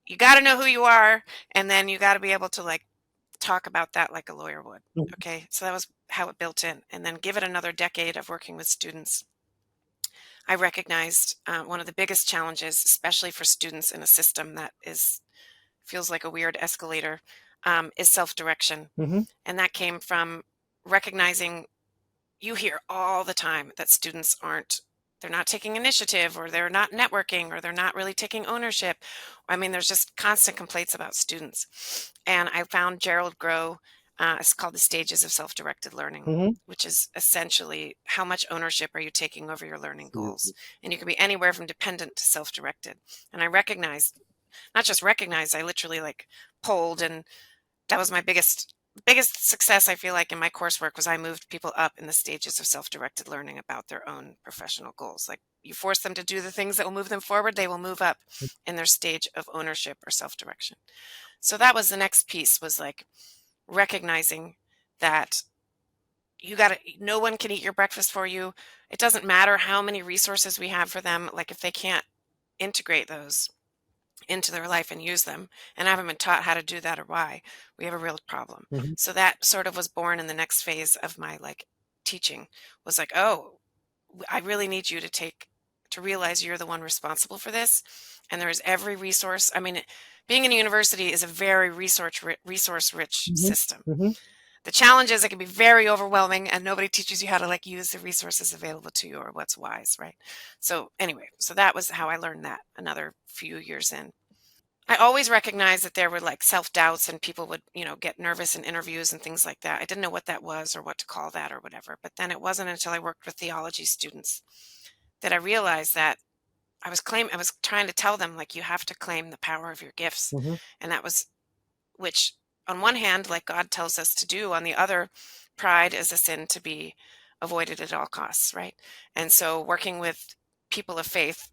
you got to know who you are, and then you got to be able to like talk about that like a lawyer would. Mhm. Okay. So that was how it built in. And then give it another decade of working with students. I recognized one of the biggest challenges, especially for students in a system that feels like a weird escalator, is self-direction. Mhm. And that came from recognizing, you hear all the time that students they're not taking initiative, or they're not networking, or they're not really taking ownership. I mean, there's just constant complaints about students. And I found Gerald Grow, it's called The Stages of Self-Directed Learning, Mhm. which is essentially, how much ownership are you taking over your learning goals? Absolutely. And you can be anywhere from dependent to self-directed. And I recognized, not just recognized, I literally like polled, and that was my biggest success, I feel like, in my coursework, was I moved people up in the stages of self-directed learning about their own professional goals. Like, you force them to do the things that will move them forward, they will move up in their stage of ownership or self-direction. So that was the next piece, was like recognizing that no one can eat your breakfast for you. It doesn't matter how many resources we have for them. Like, if they can't integrate those into their life and use them, and haven't been taught how to do that or why, we have a real problem. Mhm. So that sort of was born in the next phase of my like teaching, was like, oh, I really need you to realize you're the one responsible for this. And there's every resource. I mean, being in a university is a very resource rich Mhm. system. Mhm. The challenge is it can be very overwhelming, and nobody teaches you how to like use the resources available to you or what's wise, right? So anyway, so that was how I learned that another few years in. I always recognized that there were like self-doubts, and people would, get nervous in interviews and things like that. I didn't know what that was or what to call that or whatever. But then it wasn't until I worked with theology students that I realized that I was trying to tell them, like, you have to claim the power of your gifts. Mhm. And that was, which, on one hand, like God tells us to do. On the other, pride is a sin to be avoided at all costs, right? And so working with people of faith,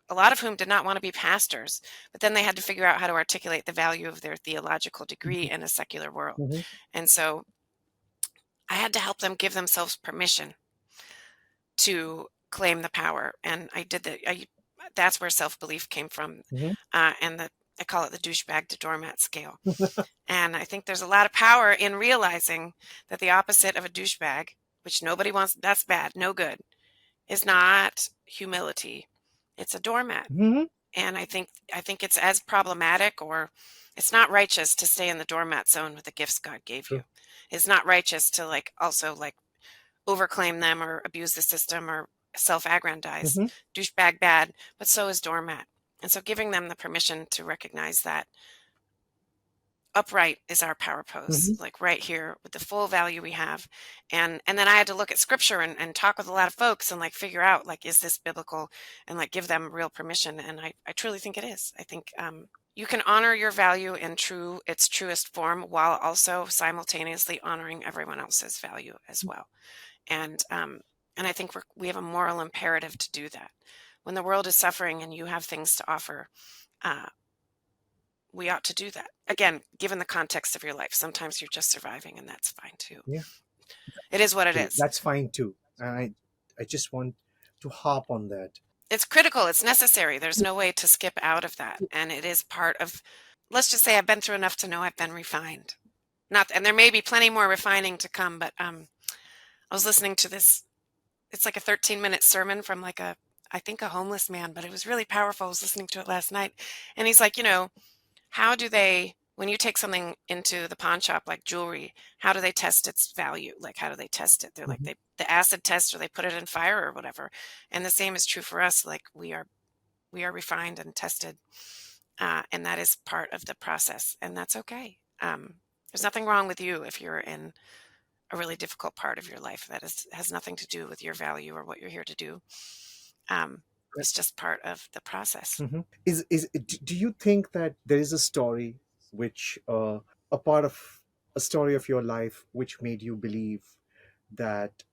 a lot of whom did not want to be pastors, but then they had to figure out how to articulate the value of their theological degree in a secular world. Mhm. And so I had to help them give themselves permission to claim the power. And I did that. That's where self-belief came from. Mhm. And I call it the douchebag to doormat scale. And I think there's a lot of power in realizing that the opposite of a douchebag, which nobody wants, that's bad, no good, is not humility. It's a doormat. Mhm. And I think it's as problematic, or it's not righteous to stay in the doormat zone with the gifts God gave you. True. It's not righteous to like also like overclaim them or abuse the system or self-aggrandize. Mhm. Douchebag bad, but so is doormat. And so giving them the permission to recognize that upright is our power pose, Mhm. like right here with the full value we have. And then I had to look at scripture and talk with a lot of folks and like figure out, like, is this biblical, and like give them real permission. And I truly think it is. I think you can honor your value in its truest form, while also simultaneously honoring everyone else's value as well. And I think we have a moral imperative to do that. When the world is suffering and you have things to offer, uh, we ought to do that. Again, given the context of your life, sometimes you're just surviving, and that's fine too. Yeah. It is what it Too. is. That's fine too. And I just want to harp on that. It's critical. It's necessary. There's no way to skip out of that. And it is part of, let's just say, I've been through enough to know I've been refined. Not, and there may be plenty more refining to come, but I was listening to this. It's like a 13-minute sermon from like I think a homeless man, but it was really powerful. I was listening to it last night. And he's like, how do they, when you take something into the pawn shop like jewelry, how do they test its value? Like, how do they test it? They're like, Mhm. the acid test, or they put it in fire or whatever. And the same is true for us. Like, we are refined and tested, and that is part of the process, and that's okay. There's nothing wrong with you if you're in a really difficult part of your life. Has nothing to do with your value or what you're here to do. It's just part of the process. Mhm. Do you think that there is a story which a part of a story of your life which made you believe that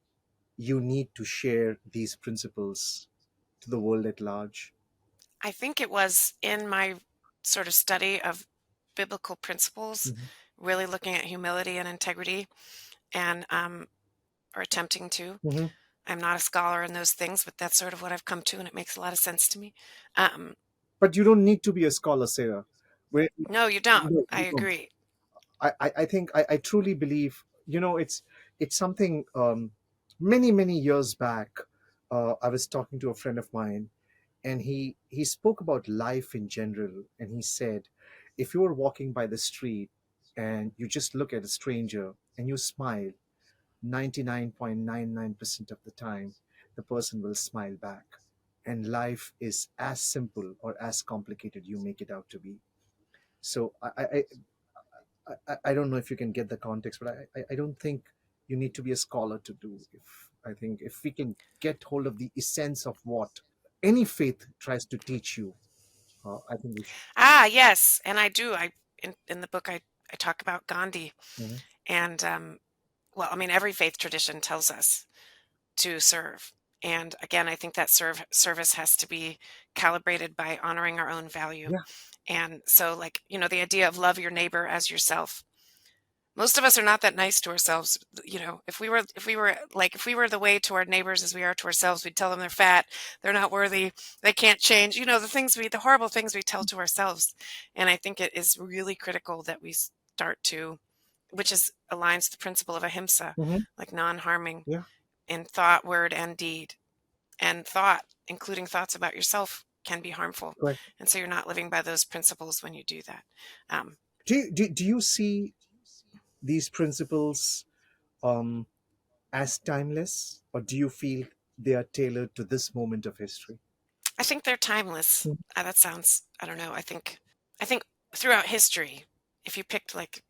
you need to share these principles to the world at large? I think it was in my sort of study of biblical principles, Mhm. really looking at humility and integrity, and or attempting to. Mhm. I'm not a scholar in those things, but that's sort of what I've come to, and it makes a lot of sense to me. Um, But you don't need to be a scholar, Sarah. Where, no, you don't. no, I you don't. agree. I think I truly believe, it's something, many years back. I was talking to a friend of mine, and he spoke about life in general, and he said, if you are walking by the street and you just look at a stranger and you smile, 99.99% of the time the person will smile back, and life is as simple or as complicated you make it out to be. So I don't know if you can get the context, but I don't think you need to be a scholar to do. If I think if we can get hold of the essence of what any faith tries to teach you, I think we should. Ah, yes, and I do. In the book I talk about Gandhi, Mhm. and well, I mean, every faith tradition tells us to serve. And again, I think that service has to be calibrated by honoring our own value. Yeah. And so, like, the idea of love your neighbor as yourself. Most of us are not that nice to ourselves. If we were the way to our neighbors as we are to ourselves, we'd tell them they're fat, they're not worthy, they can't change. The horrible things we tell to ourselves. And I think it is really critical that we start to, which is aligns the principle of ahimsa, Hmm. like non-harming Yeah. in thought, word, and deed. And thought, including thoughts about yourself, can be harmful. Correct. And so you're not living by those principles when you do that. Um, Do you see these principles um, as timeless, or do you feel they are tailored to this moment of history? I think they're timeless. Mhm. That sounds, I don't know. I think throughout history, if you picked like,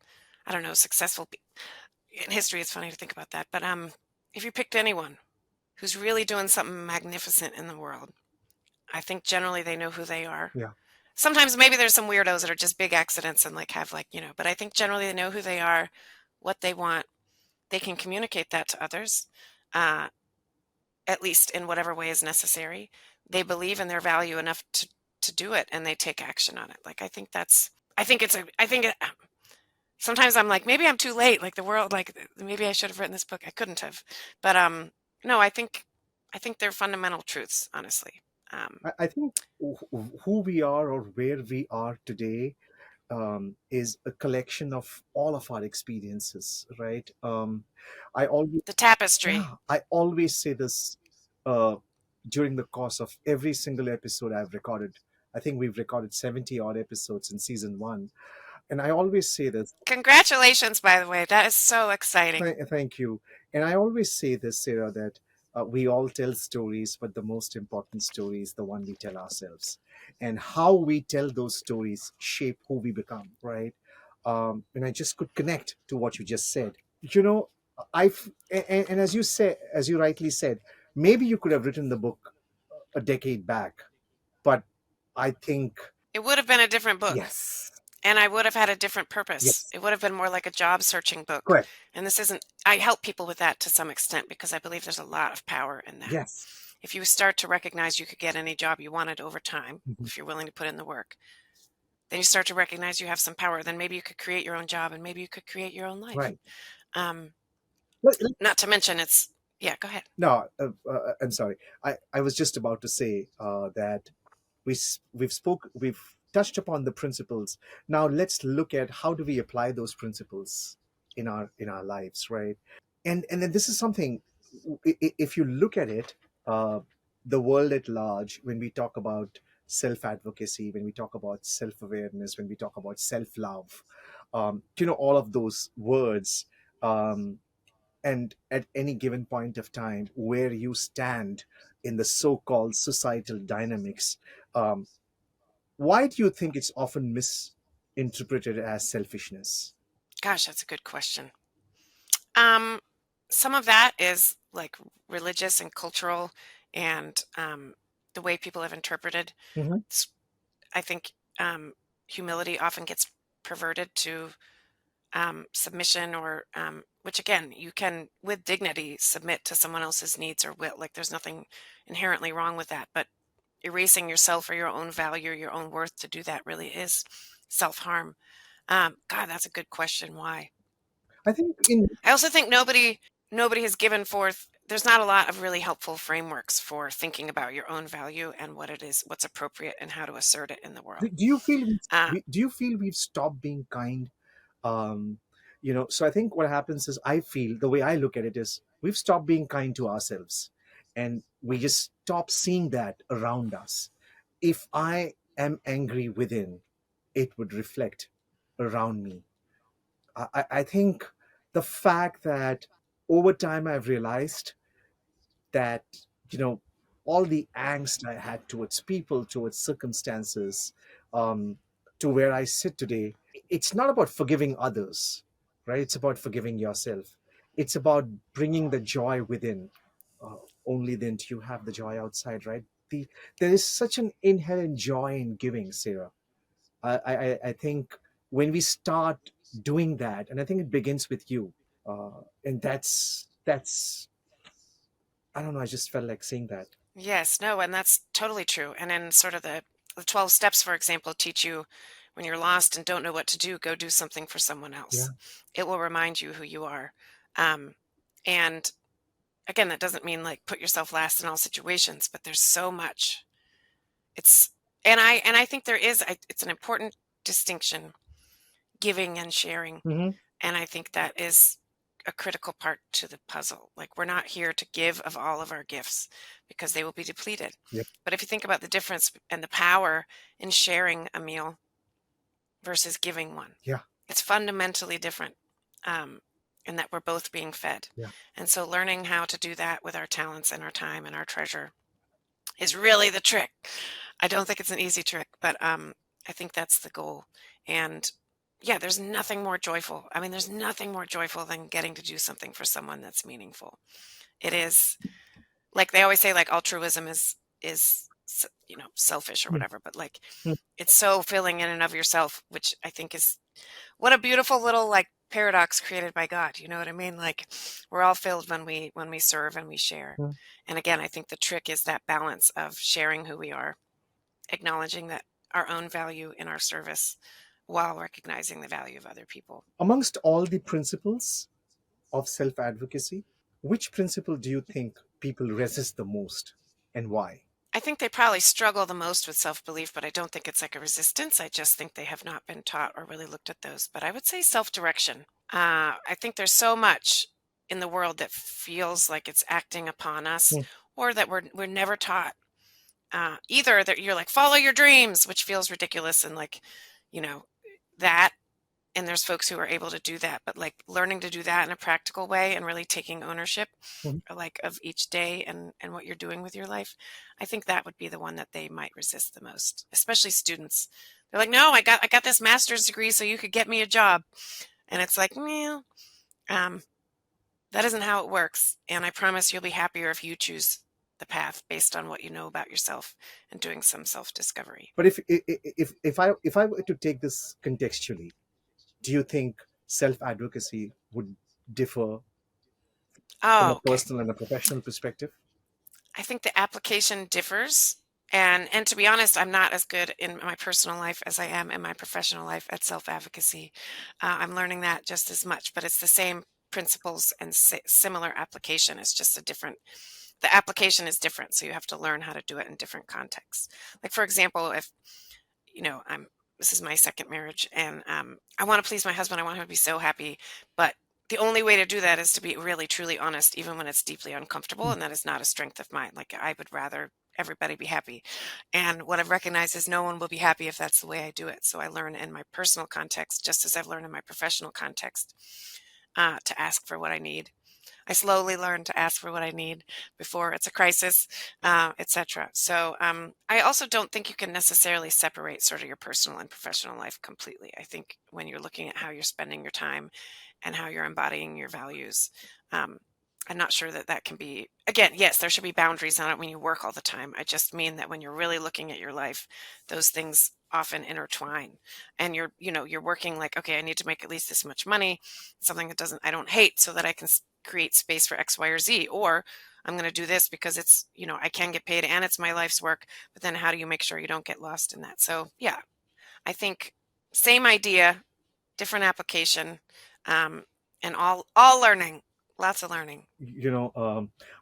I don't know, in history, it's funny to think about that. But if you picked anyone who's really doing something magnificent in the world, I think generally they know who they are. Yeah. Sometimes maybe there's some weirdos that are just big accidents and like have but I think generally they know who they are, what they want. They can communicate that to others, uh, at least in whatever way is necessary. They believe in their value enough to do it, and they take action on it. Like I think sometimes I'm like, maybe I'm too late. Like the world, like maybe I should have written this book. I couldn't have, but no, I think they're fundamental truths, honestly. Um, I think who we are or where we are today is a collection of all of our experiences, right? I always, the tapestry. yeah, I always say this uh, during the course of every single episode I've recorded. I think we've recorded 70 odd episodes in season one. And I always say this. Congratulations, by the way. That is so exciting. Thank you. And I always say this, Sarah, that we all tell stories, but the most important story is the one we tell ourselves. And how we tell those stories shape who we become, right? And I just could connect to what you just said. You know, and as you said, as you rightly said, maybe you could have written the book a decade back, but I think, It would have been a different book, yes, and I would have had a different purpose. yes, It would have been more like a job searching book. correct, And this isn't, I help people with that to some extent because I believe there's a lot of power in that. yes. If you start to recognize you could get any job you wanted over time, Mhm. if you're willing to put in the work, then you start to recognize you have some power. Then maybe you could create your own job and maybe you could create your own life. Right. Um, Let, Not to mention yeah, go ahead. No, I'm sorry. I was just about to say that we've touched upon the principles. Now let's look at how do we apply those principles in our lives, right? And then this is something. If you look at it, uh, the world at large, when we talk about self-advocacy, when we talk about self-awareness, when we talk about self-love, all of those words. And at any given point of time where you stand in the so-called societal dynamics, um, why do you think it's often misinterpreted as selfishness? Gosh, that's a good question. Um, some of that is like religious and cultural and the way people have interpreted. Hmm. I think humility often gets perverted to submission, or which again, you can with dignity submit to someone else's needs or will. Like there's nothing inherently wrong with that, but erasing yourself or your own value or your own worth to do that really is self-harm. God, that's a good question. Why? I think in I also think nobody has given forth. There's not a lot of really helpful frameworks for thinking about your own value and what it is, what's appropriate, and how to assert it in the world. do you feel Uh, do you feel we've stopped being kind? um so I think what happens is, I feel the way I look at it is, we've stopped being kind to ourselves, and we just stop seeing that around us. If I am angry within, it would reflect around me. I think the fact that over time I've realized that, you know all the angst I had towards people, towards circumstances, um, to where I sit today, it's not about forgiving others, right? It's about forgiving yourself. It's about bringing the joy within. uh, Only then do you have the joy outside, right? There is such an inherent joy in giving, Sarah. I think when we start doing that, and I think it begins with you, and that's I don't know. I just felt like saying that. yes, no, and that's totally true. And in sort of the 12 steps, for example, teach you when you're lost and don't know what to do, go do something for someone Yeah. else. It will remind you who you are. Um, and again, that doesn't mean like put yourself last in all situations, but there's so much. It's and I think it's an important distinction, giving and sharing. Hmm. And I think that is a critical part to the puzzle. Like, we're not here to give of all of our gifts because they will be depleted. Yep. But if you think about the difference and the power in sharing a meal versus giving one, Yeah. it's fundamentally different, um, in that we're both being fed. Yeah. And so, learning how to do that with our talents and our time and our treasure is really the trick. I don't think it's an easy trick, but I think that's the goal. And yeah, there's nothing more joyful. I mean, there's nothing more joyful than getting to do something for someone that's meaningful. It is like they always say, like altruism is selfish or Mm. whatever, but like Mm. it's so filling in and of yourself, which I think is what a beautiful little like paradox created by God. You know what I mean? Like we're all filled when we serve and we share. Mm. And again, I think the trick is that balance of sharing who we are, acknowledging that our own value in our service while recognizing the value of other people. Amongst all the principles of self advocacy, which principle do you think people resist the most, and why? I think they probably struggle the most with self-belief, but I don't think it's like a resistance. I just think they have not been taught or really looked at those. But I would say self-direction. I think there's so much in the world that feels like it's acting upon us, Mm. or that we're never taught. Either that you're like follow your dreams, which feels ridiculous, and like, you know, that. And there's folks who are able to do that, but like learning to do that in a practical way and really taking ownership, Mhm. like of each day and what you're doing with your life. I think that would be the one that they might resist the most, especially students. They're like, no, I got this master's degree so you could get me a job. And it's like, well, um, that isn't how it works. And I promise you'll be happier if you choose the path based on what you know about yourself and doing some self-discovery. But if I were to take this contextually, do you think self advocacy would differ from Oh, a okay. personal and a professional perspective? I think the application differs. And to be honest, I'm not as good in my personal life as I am in my professional life at self-advocacy. I'm learning that just as much, but it's the same principles and similar application. It's just the application is different. So you have to learn how to do it in different contexts. Like, for example, if this is my second marriage, and I want to please my husband. I want him to be so happy, but the only way to do that is to be really truly honest, even when it's deeply uncomfortable, and that is not a strength of mine. Like, I would rather everybody be happy, and what I've recognized is no one will be happy if that's the way I do it. So I learn in my personal context, just as I've learned in my professional context, to ask for what I need. I slowly learned to ask for what I need before it's a crisis, etc. So I also don't think you can necessarily separate sort of your personal and professional life completely. I think when you're looking at how you're spending your time and how you're embodying your values, um, I'm not sure that that can be, again, yes, there should be boundaries on it when you work all the time. I just mean that when you're really looking at your life, those things often intertwine. And you're working like, okay, I need to make at least this much money, something that I don't hate, so that I can create space for X, Y, or Z. Or I'm going to do this because it's, I can get paid and it's my life's work. But then how do you make sure you don't get lost in that? So yeah, I think same idea, different application, um, and all learning, lots of learning.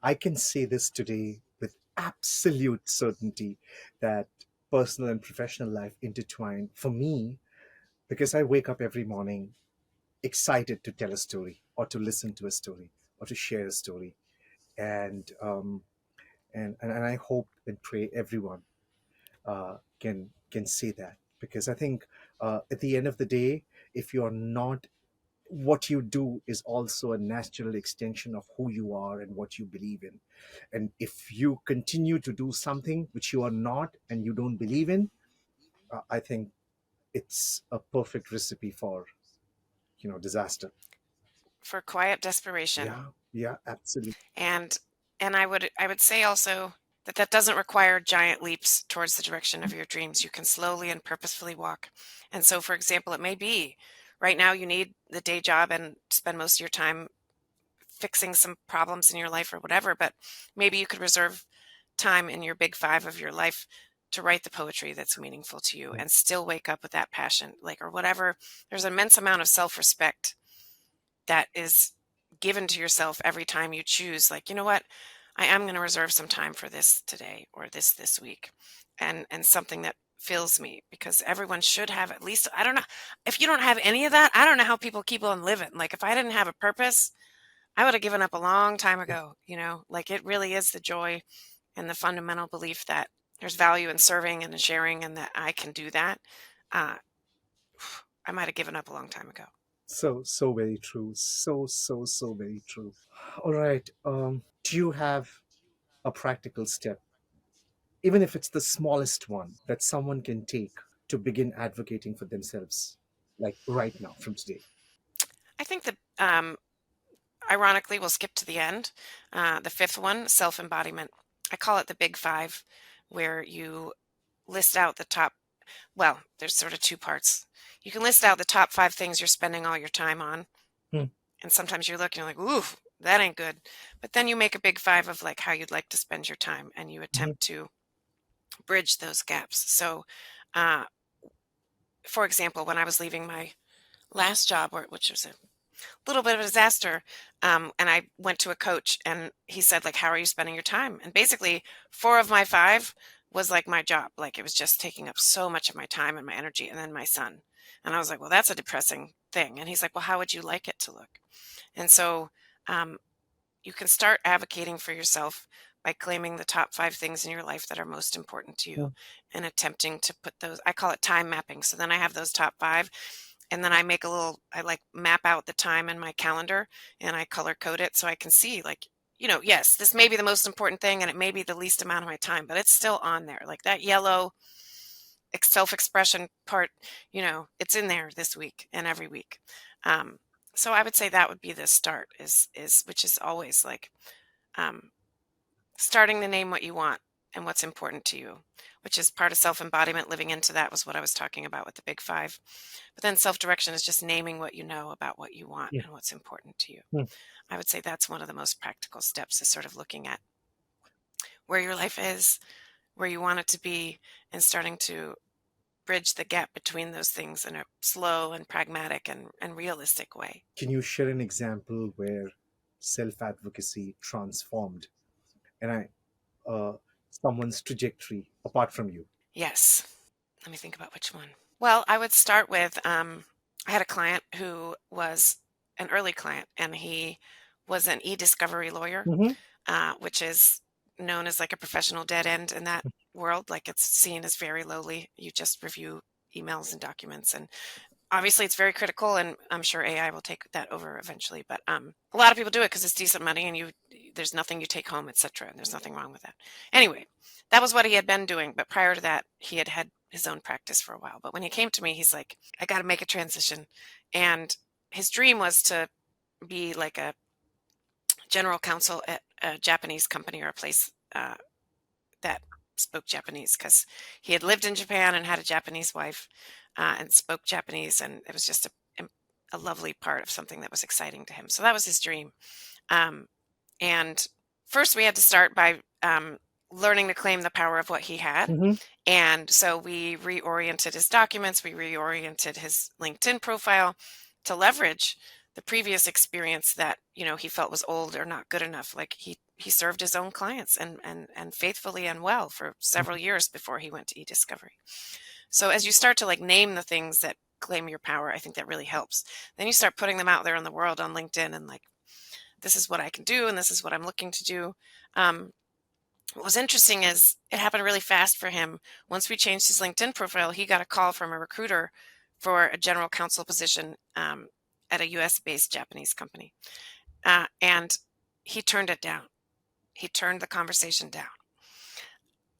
I can say this today with absolute certainty that personal and professional life intertwine for me because I wake up every morning excited to tell a story or to listen to a story or to share a story. And and, and I hope and pray everyone can say that, because I think at the end of the day, if you're not, what you do is also a natural extension of who you are and what you believe in. And if you continue to do something which you are not and you don't believe in, I think it's a perfect recipe for disaster. For quiet desperation. Yeah, yeah, absolutely. And I would say also that that doesn't require giant leaps towards the direction of your dreams. You can slowly and purposefully walk. And so, for example, it may be right now you need the day job and spend most of your time fixing some problems in your life or whatever, but maybe you could reserve time in your big five of your life to write the poetry that's meaningful to you and still wake up with that passion, like, or whatever. There's an immense amount of self-respect that is given to yourself every time you choose, like, you know what, I am going to reserve some time for this today or this week, and something that fills me, because everyone should have at least, I don't know, if you don't have any of that, I don't know how people keep on living. Like, if I didn't have a purpose, I would have given up a long time ago. Like, it really is the joy and the fundamental belief that there's value in serving and in sharing, and that I can do that. uh, I might have given up a long time ago. So very true. So very true. All right. Do you have a practical step, even if it's the smallest one, that someone can take to begin advocating for themselves, like right now, from today? I think that, ironically, we'll skip to the end. The fifth one, self embodiment. I call it the big five, where you list out the top, well, there's sort of two parts. You can list out the top five things you're spending all your time on. Hmm. And sometimes you're looking like, ooh, that ain't good. But then you make a big five of like how you'd like to spend your time, and you Mhm. attempt to bridge those gaps. So, uh, for example, when I was leaving my last job, which was a little bit of a disaster. And I went to a coach, and he said, like, how are you spending your time? And basically, four of my five was like my job. Like, it was just taking up so much of my time and my energy. And then my son. And I was like, well, that's a depressing thing. And he's like, well, how would you like it to look? And so, um, you can start advocating for yourself by claiming the top five things in your life that are most important to you, Hmm. and attempting to put those, I call it time mapping. So then I have those top five, and then I like map out the time in my calendar, and I color code it so I can see, like, yes, this may be the most important thing and it may be the least amount of my time, but it's still on there. Like that yellow self-expression part, it's in there this week and every week. Um, so I would say that would be the start, is which is always like, um, starting to name what you want and what's important to you, which is part of self-embodiment. Living into that was what I was talking about with the big five. But then self-direction is just naming what you know about what you want Yeah. and what's important to you. Hmm. I would say that's one of the most practical steps, is sort of looking at where your life is, where you want it to be, and starting to bridge the gap between those things in a slow and pragmatic and realistic way. Can you share an example where self-advocacy transformed and someone's trajectory apart from you? Yes. Let me think about which one. Well, I would start with, I had a client who was an early client, and he was an e-discovery lawyer, Hmm. which is known as like a professional dead end in that world. Like, it's seen as very lowly. You just review emails and documents, and obviously it's very critical, and I'm sure AI will take that over eventually. But a lot of people do it because it's decent money, and there's nothing you take home, etc. And there's nothing wrong with that. Anyway, that was what he had been doing. But prior to that, he had had his own practice for a while. But when he came to me, he's like, I got to make a transition. And his dream was to be like a general counsel at a Japanese company or a place that spoke Japanese, because he had lived in Japan and had a Japanese wife and spoke Japanese, and it was just a lovely part of something that was exciting to him. So that was his dream. Um, and first, we had to start by learning to claim the power of what he had. Mm-hmm. And so we reoriented his documents, we reoriented his LinkedIn profile to leverage the previous experience that, he felt was old or not good enough. Like he served his own clients and faithfully and well for several years before he went to e-discovery. So as you start to like name the things that claim your power, I think that really helps. Then you start putting them out there in the world on LinkedIn and like, this is what I can do and this is what I'm looking to do. What was interesting is it happened really fast for him. Once we changed his LinkedIn profile, he got a call from a recruiter for a general counsel position at a US-based Japanese company. And he turned it down. He turned the conversation down.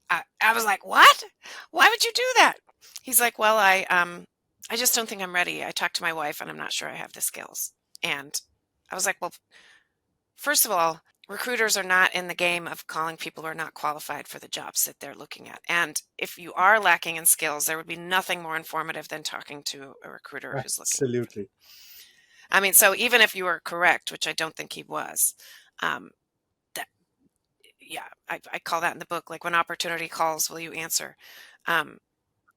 I was like, what? Why would you do that? He's like, well, I just don't think I'm ready. I talked to my wife and I'm not sure I have the skills. And I was like, well, first of all, recruiters are not in the game of calling people who are not qualified for the jobs that they're looking at. And if you are lacking in skills, there would be nothing more informative than talking to a recruiter who's looking. Absolutely. I mean, so even if you were correct, which I don't think he was, that yeah, I call that in the book, like when opportunity calls, will you answer?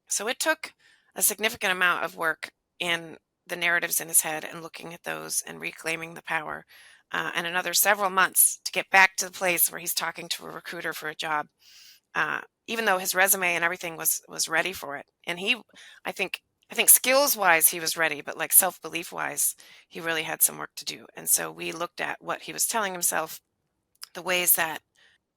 So it took a significant amount of work in the narratives in his head and looking at those and reclaiming the power, and another several months to get back to the place where he's talking to a recruiter for a job, even though his resume and everything was ready for it. And I think skills wise he was ready, but like self belief wise, he really had some work to do. And so we looked at what he was telling himself, the ways that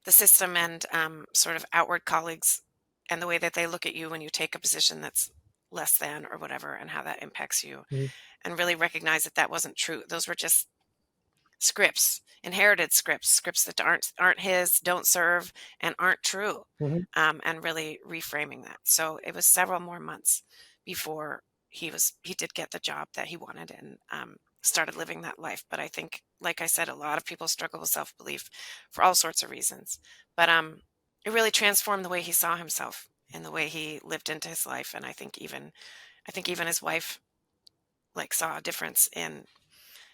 the system and sort of outward colleagues and the way that they look at you when you take a position that's less than or whatever, and how that impacts you, Mhm. and really recognize that that wasn't true. Those were just scripts, inherited scripts that aren't his, don't serve, and aren't true, Mhm. and really reframing that. So it was several more months before he did get the job that he wanted and started living that life. But I think, like I said, a lot of people struggle with self-belief for all sorts of reasons. But it really transformed the way he saw himself and the way he lived into his life. And I think even his wife like saw a difference in,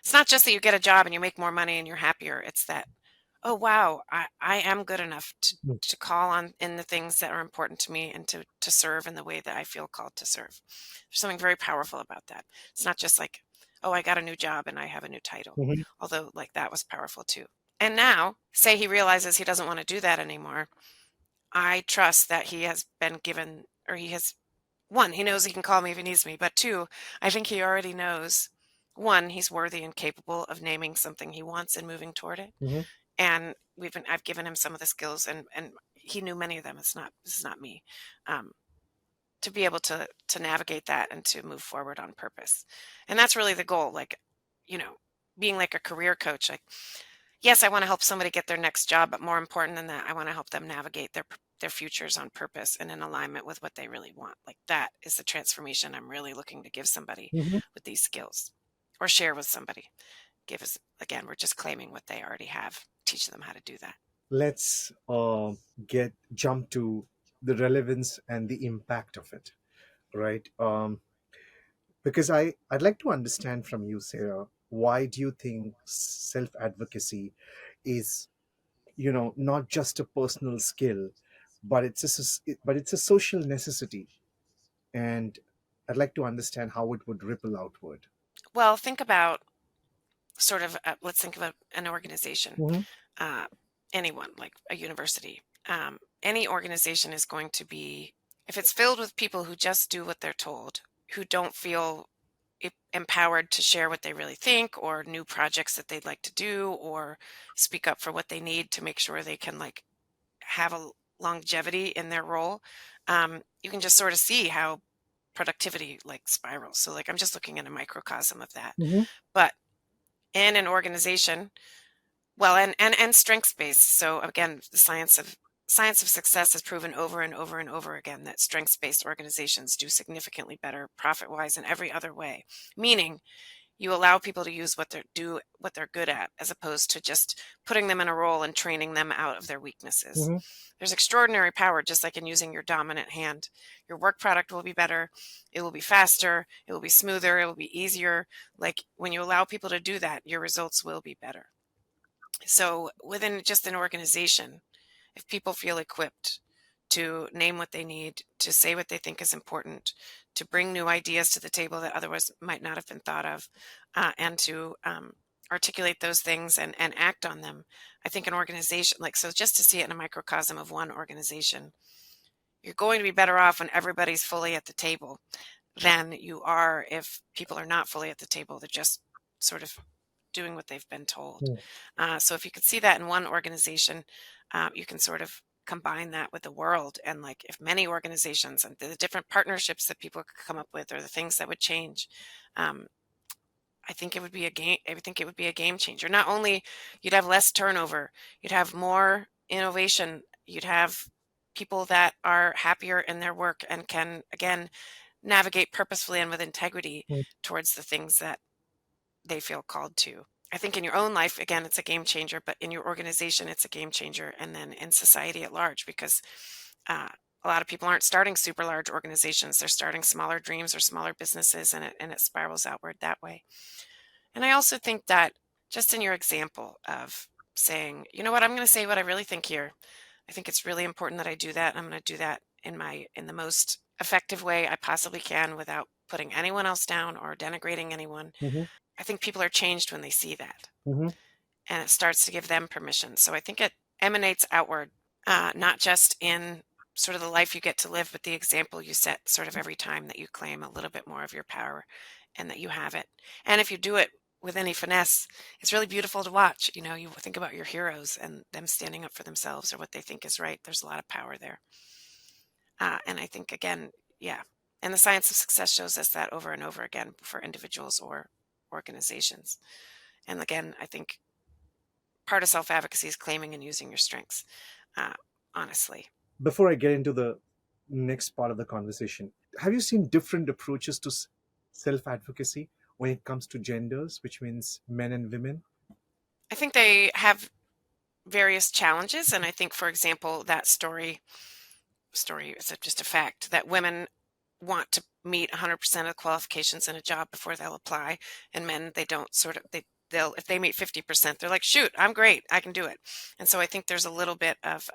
it's not just that you get a job and you make more money and you're happier. It's that, oh wow, I am good enough Mm. to call on in the things that are important to me and to serve in the way that I feel called to serve. There's something very powerful about that. It's not just like, oh, I got a new job and I have a new title. Mhm. Although like that was powerful too. And now, say he realizes he doesn't want to do that anymore. I trust that he has been given, or he has, one, he knows he can call me if he needs me, but two, I think he already knows, one, he's worthy and capable of naming something he wants and moving toward it. Mhm. And I've given him some of the skills, and he knew many of them. This is not me, um, to be able to navigate that and to move forward on purpose. And that's really the goal. Like, you know, being like a career coach, like, yes, I want to help somebody get their next job, but more important than that, I want to help them navigate their futures on purpose and in alignment with what they really want. Like that is the transformation I'm really looking to give somebody Mhm. with these skills, or share with somebody. Give us, again, we're just claiming what they already have, teach them how to do that. Let's get jump to the relevance and the impact of it, right? Because I'd like to understand from you, Sarah, why do you think self advocacy is, not just a personal skill, but it's a social necessity, and I'd like to understand how it would ripple outward. Well, think about sort of, let's think about an organization, Hmm. uh, anyone, like a university. Any organization is going to be, if it's filled with people who just do what they're told, who don't feel empowered to share what they really think, or new projects that they'd like to do, or speak up for what they need to make sure they can like have a longevity in their role, you can just sort of see how productivity like spirals. So like I'm just looking at a microcosm of that. Hmm. But in an organization, well, and strengths based. So again, the science of success has proven over and over and over again that strengths based organizations do significantly better profit wise in every other way. Meaning, You allow people to use what they're good at, as opposed to just putting them in a role and training them out of their weaknesses. Mm-hmm. There's extraordinary power just like in using your dominant hand. Your work product will be better, it will be faster, it will be smoother, it will be easier. Like when you allow people to do that, your results will be better. So within just an organization, if people feel equipped to name what they need, to say what they think is important, to bring new ideas to the table that otherwise might not have been thought of, and to articulate those things and act on them. I think an organization, like, so just to see it in a microcosm of one organization, you're going to be better off when everybody's fully at the table than you are if people are not fully at the table. They're just sort of doing what they've been told. So if you could see that in one organization, you can sort of combine that with the world. And like if many organizations and the different partnerships that people could come up with, or the things that would change, um, I think it would be a game. I think it would be a game changer. Not only you'd have less turnover, you'd have more innovation, you'd have people that are happier in their work and can again navigate purposefully and with integrity towards the things that they feel called to. I think in your own life, again, it's a game changer, but in your organization, it's a game changer. And then in society at large, because uh, a lot of people aren't starting super large organizations. They're starting smaller dreams or smaller businesses, and it spirals outward that way. And I also think that just in your example of saying, you know what, I'm going to say what I really think here. I think it's really important that I do that. I'm going to do that in the most effective way I possibly can without putting anyone else down or denigrating anyone. Mm-hmm. I think people are changed when they see that, Mm-hmm. and it starts to give them permission. So I think it emanates outward, not just in sort of the life you get to live, but the example you set sort of every time that you claim a little bit more of your power and that you have it. And if you do it with any finesse, it's really beautiful to watch. You know, you think about your heroes and them standing up for themselves or what they think is right. There's a lot of power there. And I think, again, yeah. And the science of success shows us that over and over again for individuals or organizations. And again, I think part of self advocacy is claiming and using your strengths, uh, honestly. Before I get into the next part of the conversation, have you seen different approaches to self advocacy when it comes to genders, which means men and women? I think they have various challenges. And I think, for example, that story is just a fact that women want to meet 100% of the qualifications in a job before they'll apply, and men, they don't sort of they'll if they meet 50%, they're like, shoot, I'm great, I can do it. And so I think there's a little bit of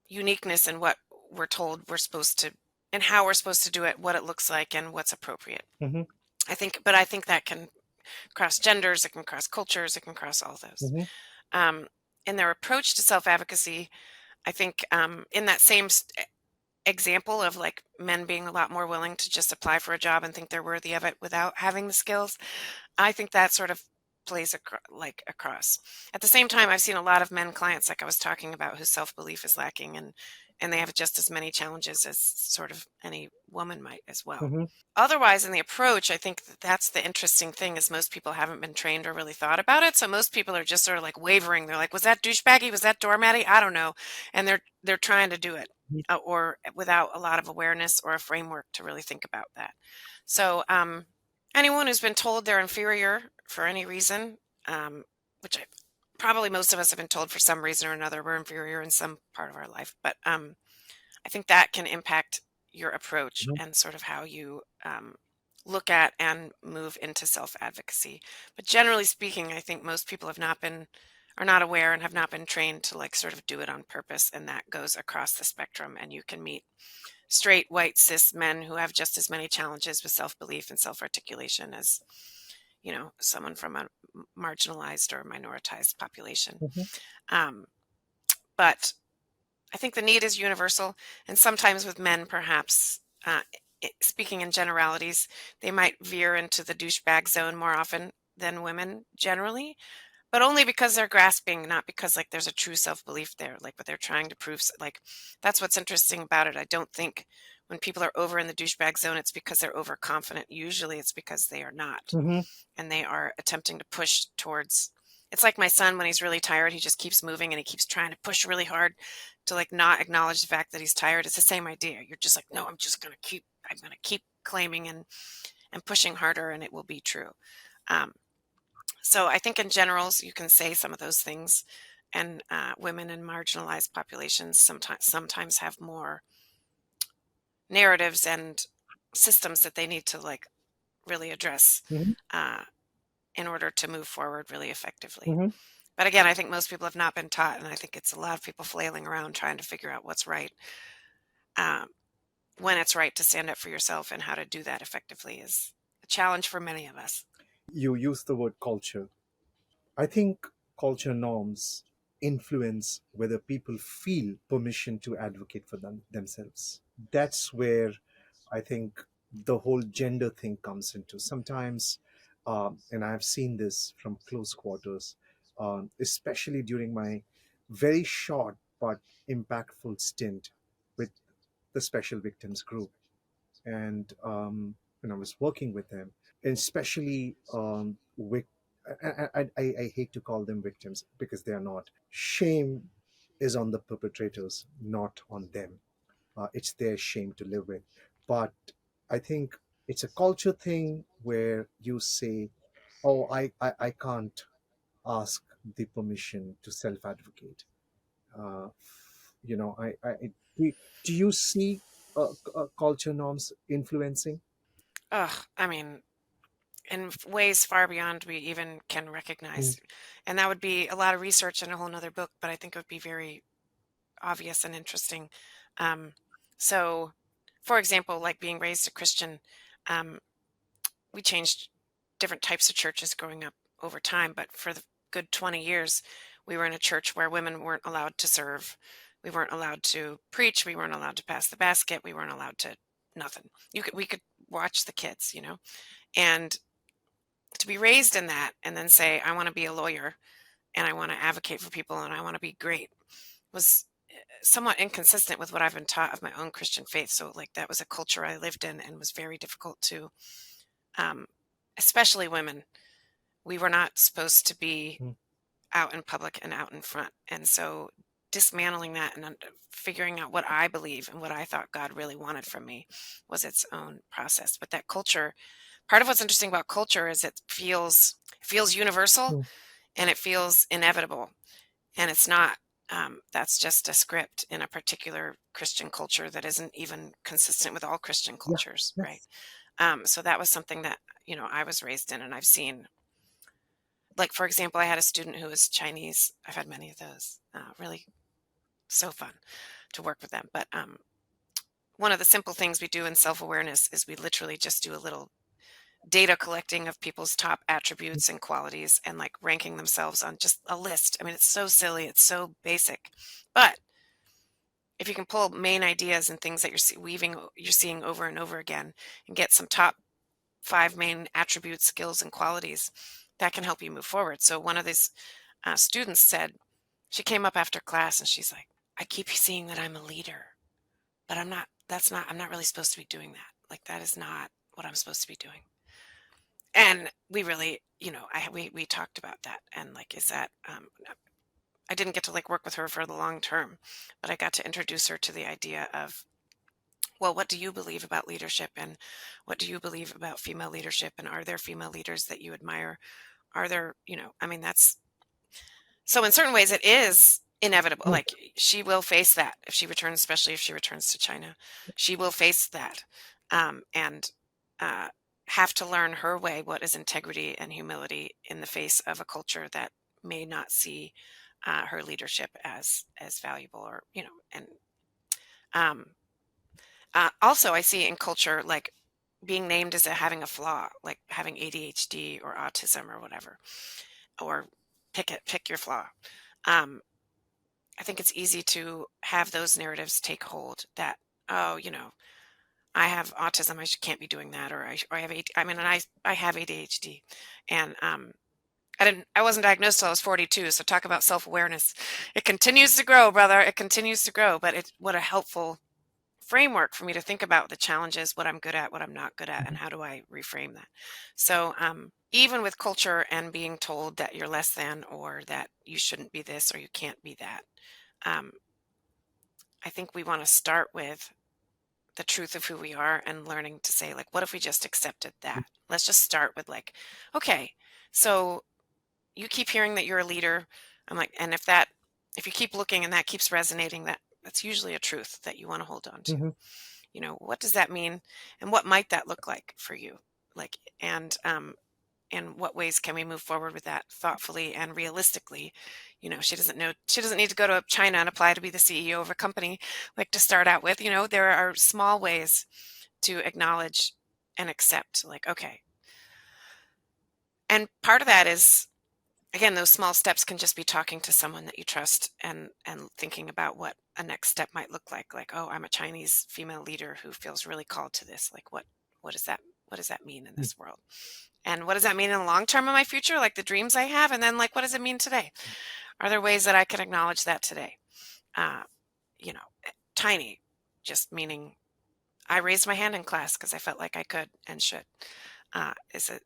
uniqueness in what we're told we're supposed to, and how we're supposed to do it, what it looks like, and what's appropriate. Mm-hmm. I think that can cross genders, it can cross cultures, it can cross all those. Mm-hmm. um, in their approach to self-advocacy, I think in that same example of like men being a lot more willing to just apply for a job and think they're worthy of it without having the skills, I think that sort of plays across. At the same time, I've seen a lot of men clients, like I was talking about, whose self-belief is lacking, and they have just as many challenges as sort of any woman might as well. Mm-hmm. Otherwise, in the approach, I think that's the interesting thing, is most people haven't been trained or really thought about it. So most people are just sort of like wavering. They're like, was that douchebaggy? Was that doormatty? I don't know. And they're trying to do it, or without a lot of awareness or a framework to really think about that. So anyone who's been told they're inferior for any reason, which probably most of us have been told for some reason or another we're inferior in some part of our life, but I think that can impact your approach and sort of how you look at and move into self-advocacy. But generally speaking, I think most people are not aware and have not been trained to like sort of do it on purpose, and that goes across the spectrum. And you can meet straight, white, cis men who have just as many challenges with self-belief and self-articulation as, you know, someone from a marginalized or minoritized population. Mm-hmm. But I think the need is universal, and sometimes with men, perhaps, speaking in generalities, they might veer into the douchebag zone more often than women generally, but only because they're grasping, not because like there's a true self-belief there, like what they're trying to prove. Like that's what's interesting about it. I don't think when people are over in the douchebag zone, it's because they're overconfident. Usually it's because they are not, Mm-hmm. and they are attempting to push towards. It's like my son, when he's really tired, he just keeps moving and he keeps trying to push really hard to like not acknowledge the fact that he's tired. It's the same idea. You're just like, no, I'm going to keep claiming and pushing harder, and it will be true. So I think in generals, you can say some of those things, and women in marginalized populations sometimes have more narratives and systems that they need to like really address Mhm. uh, in order to move forward really effectively. Mhm. But again, I think most people have not been taught, and I think it's a lot of people flailing around trying to figure out what's right. Um, when it's right to stand up for yourself and how to do that effectively is a challenge for many of us. You use the word culture. I think culture norms influence whether people feel permission to advocate for themselves. That's where I think the whole gender thing comes into. Sometimes, and I've seen this from close quarters, especially during my very short but impactful stint with the Special Victims Group. And when I was working with them, and especially I hate to call them victims because they are not. Shame is on the perpetrators, not on them. It's their shame to live with. But I think it's a culture thing where you say, oh, I can't ask the permission to self advocate. Uh, do, do you see culture norms influencing? Ugh, I mean, in ways far beyond we even can Mm. recognize. And that would be a lot of research and a whole nother book, but I think it would be very obvious and interesting. Um, so, for example, like being raised a Christian, um, we changed different types of churches growing up over time, but for the good 20 years, we were in a church where women weren't allowed to serve. We weren't allowed to preach. We weren't allowed to pass the basket. We weren't allowed to nothing. We could watch the kids, and to be raised in that and then say, I want to be a lawyer and I want to advocate for people and I want to be great was somewhat inconsistent with what I've been taught of my own Christian faith. So, like, that was a culture I lived in and was very difficult to, um, especially women. We were not supposed to be Mm. out in public and out in front. And so, dismantling that and figuring out what I believe and what I thought God really wanted from me was its own process. But that culture, part of what's interesting about culture is it feels universal Mm. and it feels inevitable, and it's not. That's just a script in a particular Christian culture that isn't even consistent with all Christian Yeah. cultures, right? Yes. So that was something that I was raised in, and I've seen. Like, for example, I had a student who was Chinese. I've had many of those. Really so fun to work with them. But one of the simple things we do in self-awareness is we literally just do a little data collecting of people's top attributes and qualities and like ranking themselves on just a list. I mean, it's so silly, it's so basic. But if you can pull main ideas and things that you're seeing over and over again and get some top 5 main attributes, skills, and qualities, that can help you move forward. So one of these students said, she came up after class and she's like, I keep seeing that I'm a leader, but I'm not really supposed to be doing that. Like, that is not what I'm supposed to be doing. And we really, we talked about that, and like, is that I didn't get to like work with her for the long term, but I got to introduce her to the idea of, well, what do you believe about leadership, and what do you believe about female leadership, and are there female leaders that you admire? Are there, I mean, that's so in certain ways it is inevitable. Mm. Like, she will face that if she returns, especially if she returns to China, she will face that, and uh, have to learn her way what is integrity and humility in the face of a culture that may not see her leadership as valuable, or and um, also I see in culture like being named as having a flaw, like having ADHD or autism or whatever, or pick your flaw. um, I think it's easy to have those narratives take hold that, oh, I have autism, can't be doing that, or I have I mean, and I have ADHD, and I wasn't diagnosed till I was 42. So talk about self-awareness. It continues to grow, brother. It continues to grow, but what a helpful framework for me to think about the challenges, what I'm good at, what I'm not good at, and how do I reframe that. So even with culture and being told that you're less than, or that you shouldn't be this or you can't be that, um, I think we want to start with the truth of who we are and learning to say, like, what if we just accepted that? Let's just start with, like, okay, so you keep hearing that you're a leader. I'm like, and if you keep looking and that keeps resonating, that's usually a truth that you want to hold on to. Hmm. What does that mean, and what might that look like for you? Like, and what ways can we move forward with that thoughtfully and realistically? She doesn't need to go to China and apply to be the CEO of a company, like, to start out with. There are small ways to acknowledge and accept, like, okay. And part of that is, again, those small steps can just be talking to someone that you trust, and thinking about what a next step might look like, oh, I'm a Chinese female leader who feels really called to this. Like, what does that mean in this world? And what does that mean in the long term of my future, like the dreams I have? And then, like, what does it mean today? Are there ways that I can acknowledge that today? Uh, Tiny, just meaning I raised my hand in class because I felt like I could and should. Is a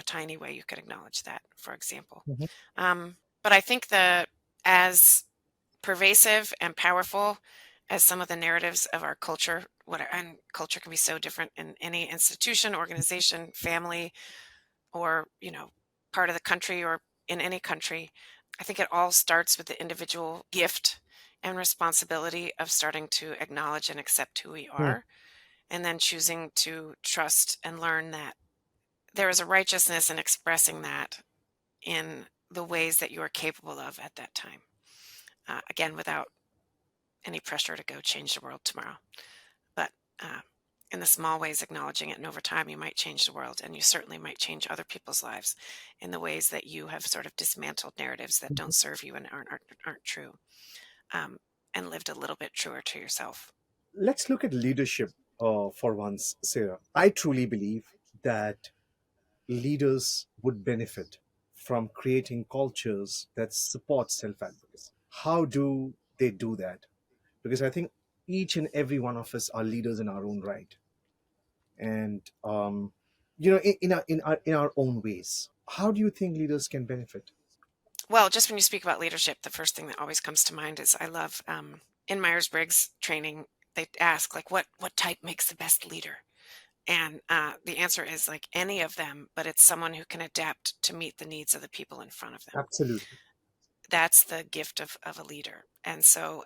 tiny way you could acknowledge that, for example. Hmm. But I think that, as pervasive and powerful as some of the narratives of our culture, and culture can be so different in any institution, organization, family, or part of the country, or in any country. I think it all starts with the individual gift and responsibility of starting to acknowledge and accept who we are, and then choosing to trust and learn that there is a righteousness in expressing that in the ways that you are capable of at that time. Again, without any pressure to go change the world tomorrow, but uh, in the small ways, acknowledging it, and over time, you might change the world, and you certainly might change other people's lives in the ways that you have sort of dismantled narratives that don't serve you and aren't true, um, and lived a little bit truer to yourself. Let's look at leadership for once, Sarah. I truly believe that leaders would benefit from creating cultures that support self advocacy. How do they do that? Because I think each and every one of us are leaders in our own right, and in our own ways. How do you think leaders can benefit? Well, just when you speak about leadership, the first thing that always comes to mind is, I love, in Myers-Briggs training, they ask, like, what type makes the best leader? And the answer is, like, any of them, but it's someone who can adapt to meet the needs of the people in front of them. Absolutely. That's the gift of a leader. And so,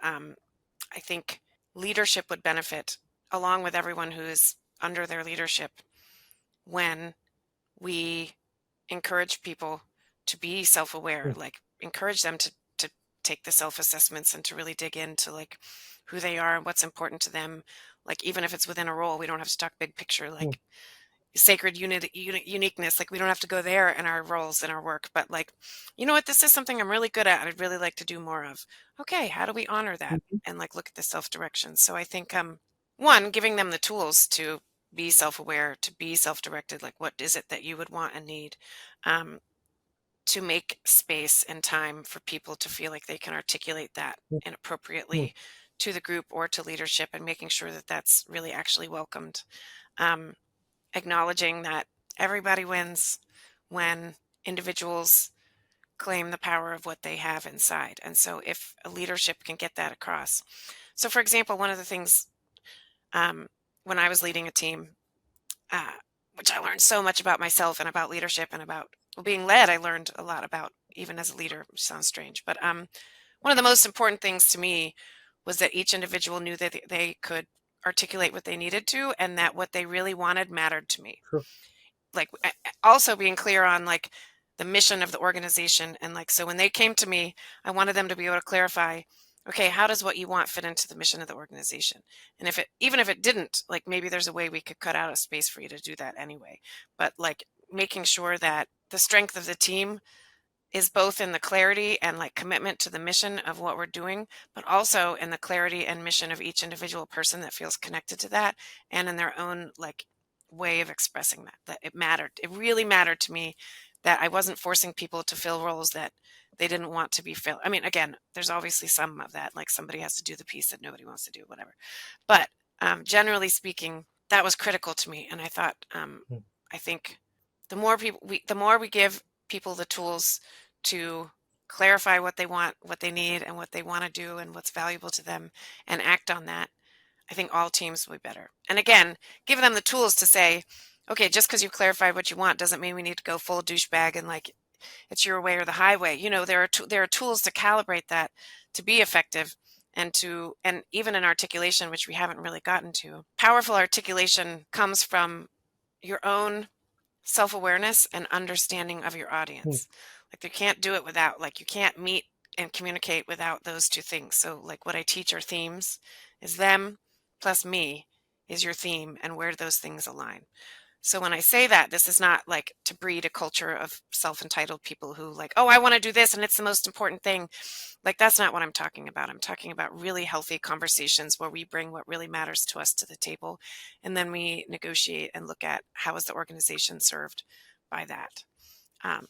I think leadership would benefit, along with everyone who is under their leadership, when we encourage people to be self-aware, Mm. like, encourage them to take the self-assessments and to really dig into, like, who they are and what's important to them. Like, even if it's within a role, we don't have to talk big picture, Mm. like sacred uniqueness. Like, we don't have to go there in our roles, in our work, but, like, what, this is something I'm really good at and I'd really like to do more of. Okay, how do we honor that? Mhm. And, like, look at the self-direction. So I think, one, giving them the tools to be self-aware, to be self-directed, like, what is it that you would want and need, um, to make space and time for people to feel like they can articulate that Mm. inappropriately to the group or to leadership, and making sure that that's really actually welcomed. Um, Acknowledging that everybody wins when individuals claim the power of what they have inside. And so, if a leadership can get that across. So, for example, one of the things, um, when I was leading a team, uh, which I learned so much about myself and about leadership and about, well, being led, I learned a lot about, even as a leader, which sounds strange. But one of the most important things to me was that each individual knew that they could articulate what they needed to, and that what they really wanted mattered to me. Sure. Like, also being clear on, like, the mission of the organization, and, like, so when they came to me, I wanted them to be able to clarify, okay, how does what you want fit into the mission of the organization? And even if it didn't, like, maybe there's a way we could cut out a space for you to do that anyway. But, like, making sure that the strength of the team is both in the clarity and, like, commitment to the mission of what we're doing, but also in the clarity and mission of each individual person that feels connected to that, and in their own, like, way of expressing that it mattered. It really mattered to me that I wasn't forcing people to fill roles that they didn't want to be filled. I mean, again, there's obviously some of that, like, somebody has to do the piece that nobody wants to do, whatever. But generally speaking, that was critical to me. And I thought, Mm. I think the more we give people the tools to clarify what they want, what they need, and what they want to do, and what's valuable to them, and act on that, I think all teams will be better. And again, give them the tools to say, okay, just because you've clarified what you want doesn't mean we need to go full douchebag and, like, it's your way or the highway. There are tools to calibrate that to be effective, and even in articulation, which we haven't really gotten to. Powerful articulation comes from your own self-awareness and understanding of your audience. Like, you can't do it without, like, you can't meet and communicate without those two things. So, like, what I teach are themes, is them plus me is your theme, and where those things align. So when I say that, this is not like to breed a culture of self-entitled people who, like, oh, I want to do this and it's the most important thing. Like, that's not what I'm talking about. I'm talking about really healthy conversations where we bring what really matters to us to the table, and then we negotiate and look at how is the organization served by that. Um,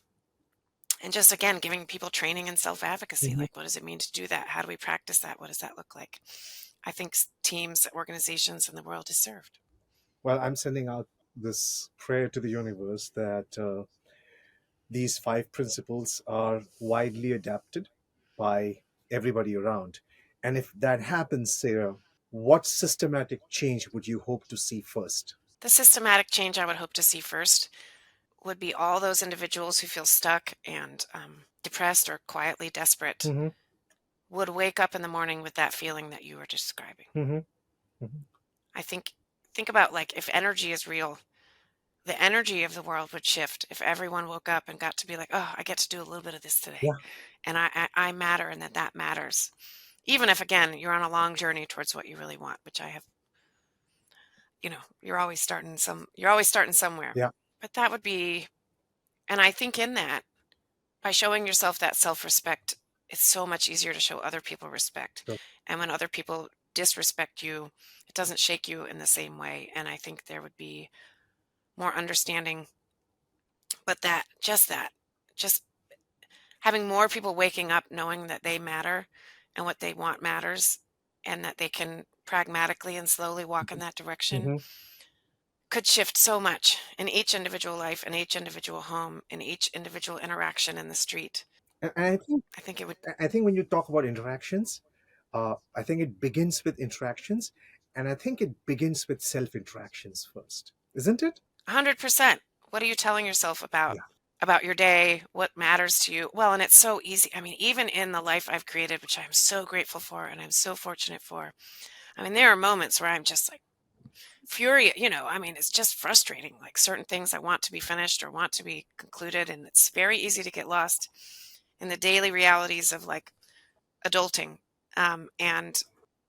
and just, again, giving people training in self-advocacy. Mhm. Like, what does it mean to do that? How do we practice that? What does that look like? I think teams, organizations, and the world is served. Well, I'm sending out this prayer to the universe that these five principles are widely adapted by everybody around. And if that happens, Sarah, what systematic change would you hope to see first? The systematic change I would hope to see first would be all those individuals who feel stuck and depressed or quietly desperate Mm-hmm. would wake up in the morning with that feeling that you were describing. Mm-hmm. Mm-hmm. I think about, like, if energy is real, the energy of the world would shift if everyone woke up and got to be like, oh, I get to do a little bit of this today, Yeah, and I matter, and that matters. Even if, again, you're on a long journey towards what you really want, which I have, you're always starting somewhere. yeah, But that would be, and I think in that, by showing yourself that self-respect, it's so much easier to show other people respect. sure. And when other people disrespect you, it doesn't shake you in the same way. And I think there would be more understanding. But just having more people waking up knowing that they matter and what they want matters, and that they can pragmatically and slowly walk in that direction, Mm-hmm. could shift so much in each individual life, in each individual home, in each individual interaction in the street. And I think I think it would. I think when you talk about interactions, I think it begins with interactions, and I think it begins with self interactions first, isn't it? 100%. What are you telling yourself Yeah. about your day? What matters to you? Well, and it's so easy. I mean, even in the life I've created, which I'm so grateful for and I'm so fortunate for. I mean, there are moments where I'm just like furious, I mean, it's just frustrating. Like, certain things I want to be finished or want to be concluded, and it's very easy to get lost in the daily realities of, like, adulting. And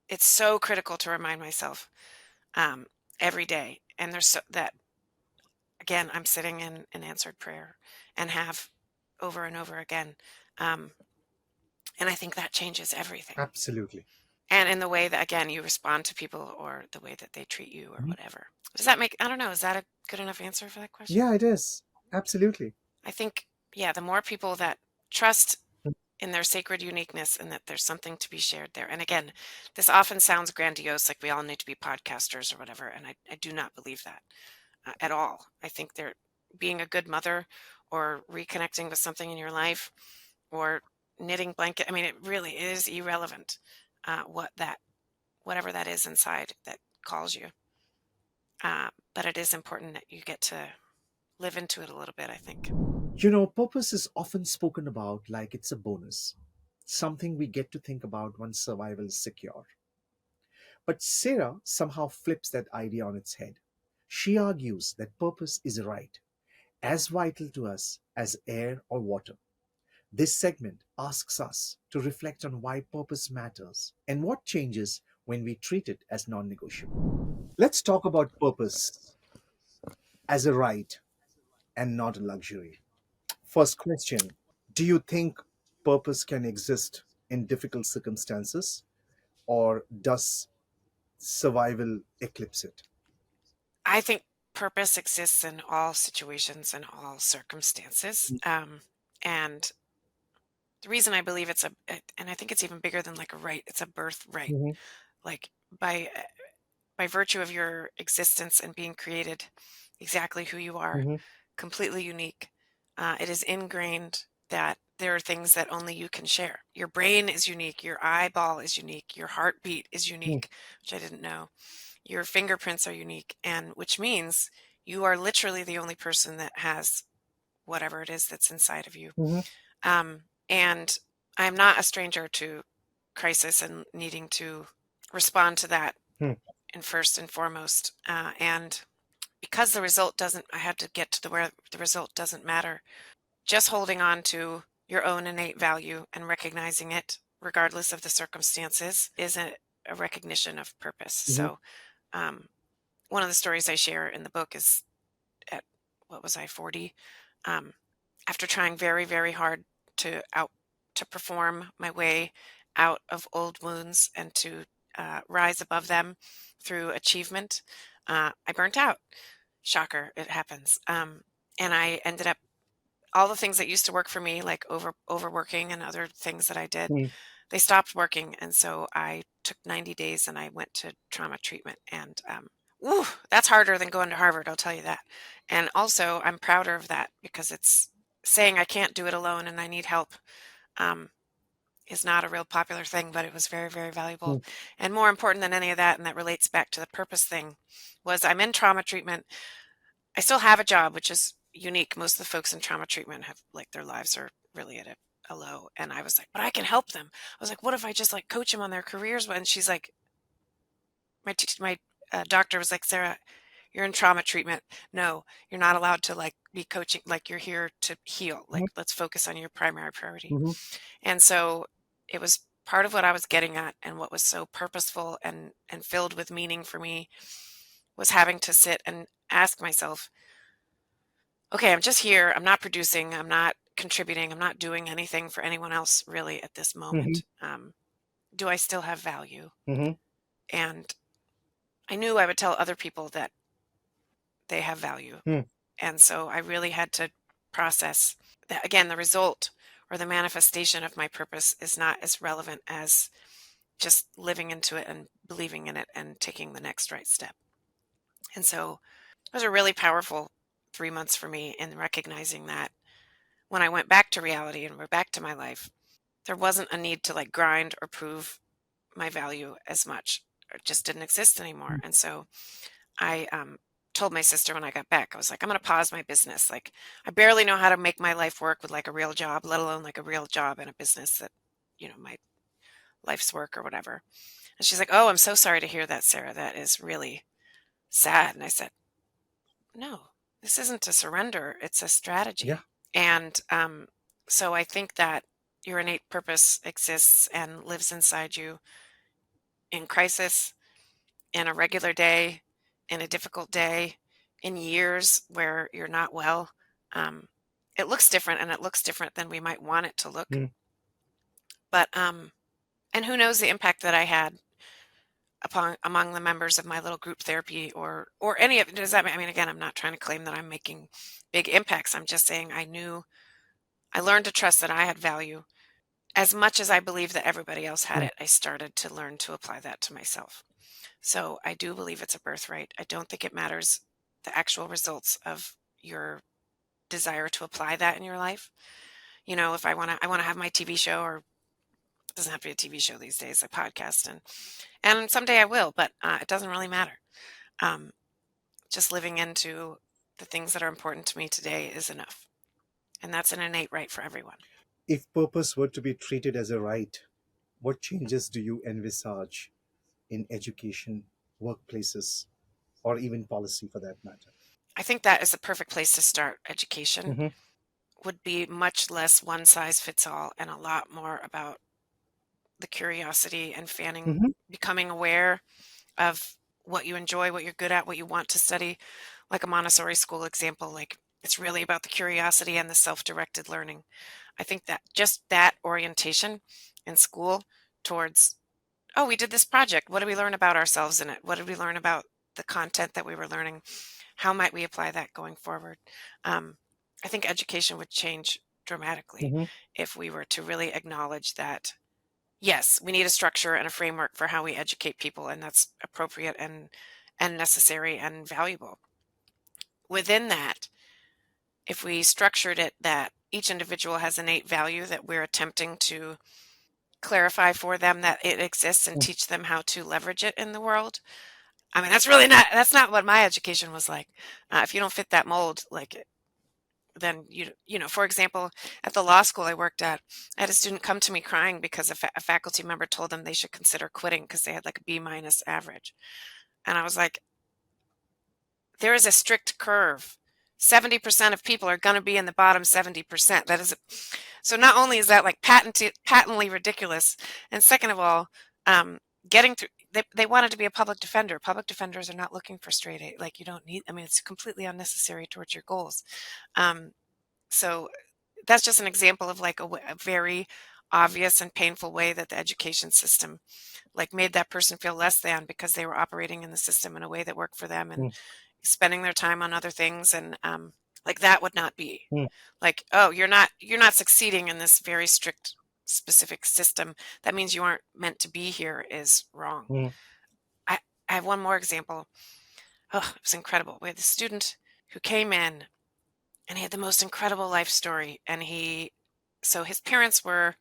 it's so critical to remind myself um, every day. And there's that, again, I'm sitting in an answered prayer and have over and over again. Um, and I think that changes everything. Absolutely. And in the way that, again, you respond to people or the way that they treat you or Mhm. whatever. Does that make, I don't know, is that a good enough answer for that question? Yeah, it is. Absolutely. I think, yeah, the more people that trust in their sacred uniqueness and that there's something to be shared there. And again, this often sounds grandiose, like we all need to be podcasters or whatever. And I do not believe that at all. I think they're being a good mother or reconnecting with something in your life or knitting blanket. I mean, it really is irrelevant whatever that is inside that calls you. But it is important that you get to live into it a little bit, I think. Purpose is often spoken about like it's a bonus, something we get to think about once survival is secure. But Sarah somehow flips that idea on its head. She argues that purpose is a right, as vital to us as air or water. This segment asks us to reflect on why purpose matters and what changes when we treat it as non negotiable. Let's talk about purpose as a right and not a luxury. First question: do you think purpose can exist in difficult circumstances, or does survival eclipse it? I think purpose exists in all situations and all circumstances. And the reason I believe and I think it's even bigger than like a right, it's a birthright. Mhm. Like, by virtue of your existence and being created exactly who you are, Mhm. completely unique, it is ingrained that there are things that only you can share. Your brain is unique, your eyeball is unique, your heartbeat is Mhm. unique, which I didn't know. Your fingerprints are unique, and which means you are literally the only person that has whatever it is that's inside of you. Mm-hmm. And I'm not a stranger to crisis and needing to respond to that Hmm. in first and foremost. And because the result doesn't, I had to get to where the result doesn't matter. Just holding on to your own innate value and recognizing it, regardless of the circumstances, is a recognition of purpose. Mm-hmm. So, one of the stories I share in the book is at, what was I, 40? Um, After trying very, very hard to perform my way out of old wounds and to rise above them through achievement, I burnt out. Shocker, it happens. And I ended up all the things that used to work for me, like overworking and other things that I did, Hmm. they stopped working. And so I took 90 days and I went to trauma treatment. And woo, that's harder than going to Harvard, I'll tell you that. And also, I'm prouder of that because it's saying I can't do it alone and I need help um, is not a real popular thing, but it was very, very valuable. Hmm. And more important than any of that, and that relates back to the purpose thing, was I'm in trauma treatment. I still have a job, which is unique. Most of the folks in trauma treatment have like their lives are really at a low. And I was like, but I can help them. I was like, what if I just like coach them on their careers? And she's like, my doctor was like, Sarah, you're in trauma treatment. No, you're not allowed to like be coaching. Like you're here to heal. Like let's focus on your primary priority. Mm-hmm. And so it was part of what I was getting at, and what was so purposeful and filled with meaning for me was having to sit and ask myself, okay, I'm just here. I'm not producing. I'm not contributing. I'm not doing anything for anyone else really at this Mm-hmm. moment. Do I still have value? Mm-hmm. And I knew I would tell other people that they have value. Hmm. And so I really had to process that. Again, the result or the manifestation of my purpose is not as relevant as just living into it and believing in it and taking the next right step. And so it was a really powerful 3 months for me in recognizing that when I went back to reality and went back to my life, there wasn't a need to like grind or prove my value as much. It just didn't exist anymore. And so I told my sister when I got back, I was like, I'm going to pause my business. Like, I barely know how to make my life work with like a real job, let alone like a real job in a business that, my life's work or whatever. And she's like, oh, I'm so sorry to hear that, Sarah. That is really sad. And I said, no, this isn't a surrender. It's a strategy. Yeah. And so I think that your innate purpose exists and lives inside you in crisis, in a regular day, in a difficult day, in years where you're not well. It looks different, and it looks different than we might want it to look. Hmm. But and who knows the impact that I had among the members of my little group therapy or any of it. Does that mean, I mean, again, I'm not trying to claim that I'm making big impacts. I'm just saying I learned to trust that I had value as much as I believe that everybody else had Hmm. it. I started to learn to apply that to myself. So I do believe it's a birthright. I don't think it matters the actual results of your desire to apply that in your life. If I want to have my TV show, or it doesn't have to be a TV show these days, a podcast, and someday I will, but it doesn't really matter. Um, just living into the things that are important to me today is enough. And that's an innate right for everyone. If purpose were to be treated as a right, what changes do you envisage in education, workplaces, or even policy for that matter? I think that is the perfect place to start. Education Mm-hmm. would be much less one size fits all and a lot more about the curiosity and fanning, Mm-hmm. becoming aware of what you enjoy, what you're good at, what you want to study. Like a Montessori school example, like it's really about the curiosity and the self-directed learning. I think that just that orientation in school towards, oh, we did this project. What did we learn about ourselves in it? What did we learn about the content that we were learning? How might we apply that going forward? Um, I think education would change dramatically Mm-hmm. if we were to really acknowledge that, yes, we need a structure and a framework for how we educate people, and that's appropriate and necessary and valuable. Within that, if we structured it that each individual has innate value that we're attempting to clarify for them that it exists and teach them how to leverage it in the world. I mean, that's not what my education was like. If you don't fit that mold, like then for example, at the law school I worked at, I had a student come to me crying because a faculty member told them they should consider quitting because they had like a B minus average. And I was like, there is a strict curve. 70% of people are going to be in the bottom 70%. That is, so not only is that like patently ridiculous, and second of all, getting through, they wanted to be a public defender. Public defenders are not looking for straight A. Like you don't need, I mean, it's completely unnecessary towards your goals. So that's just an example of like a very obvious and painful way that the education system like made that person feel less than because they were operating in the system in a way that worked for them and mm, spending their time on other things. And like that would not be mm, like, oh, you're not succeeding in this very strict specific system, that means you aren't meant to be here, is wrong. mm, I, I have one more example. Oh, it was incredible. We had this student who came in and he had the most incredible life story. And so his parents were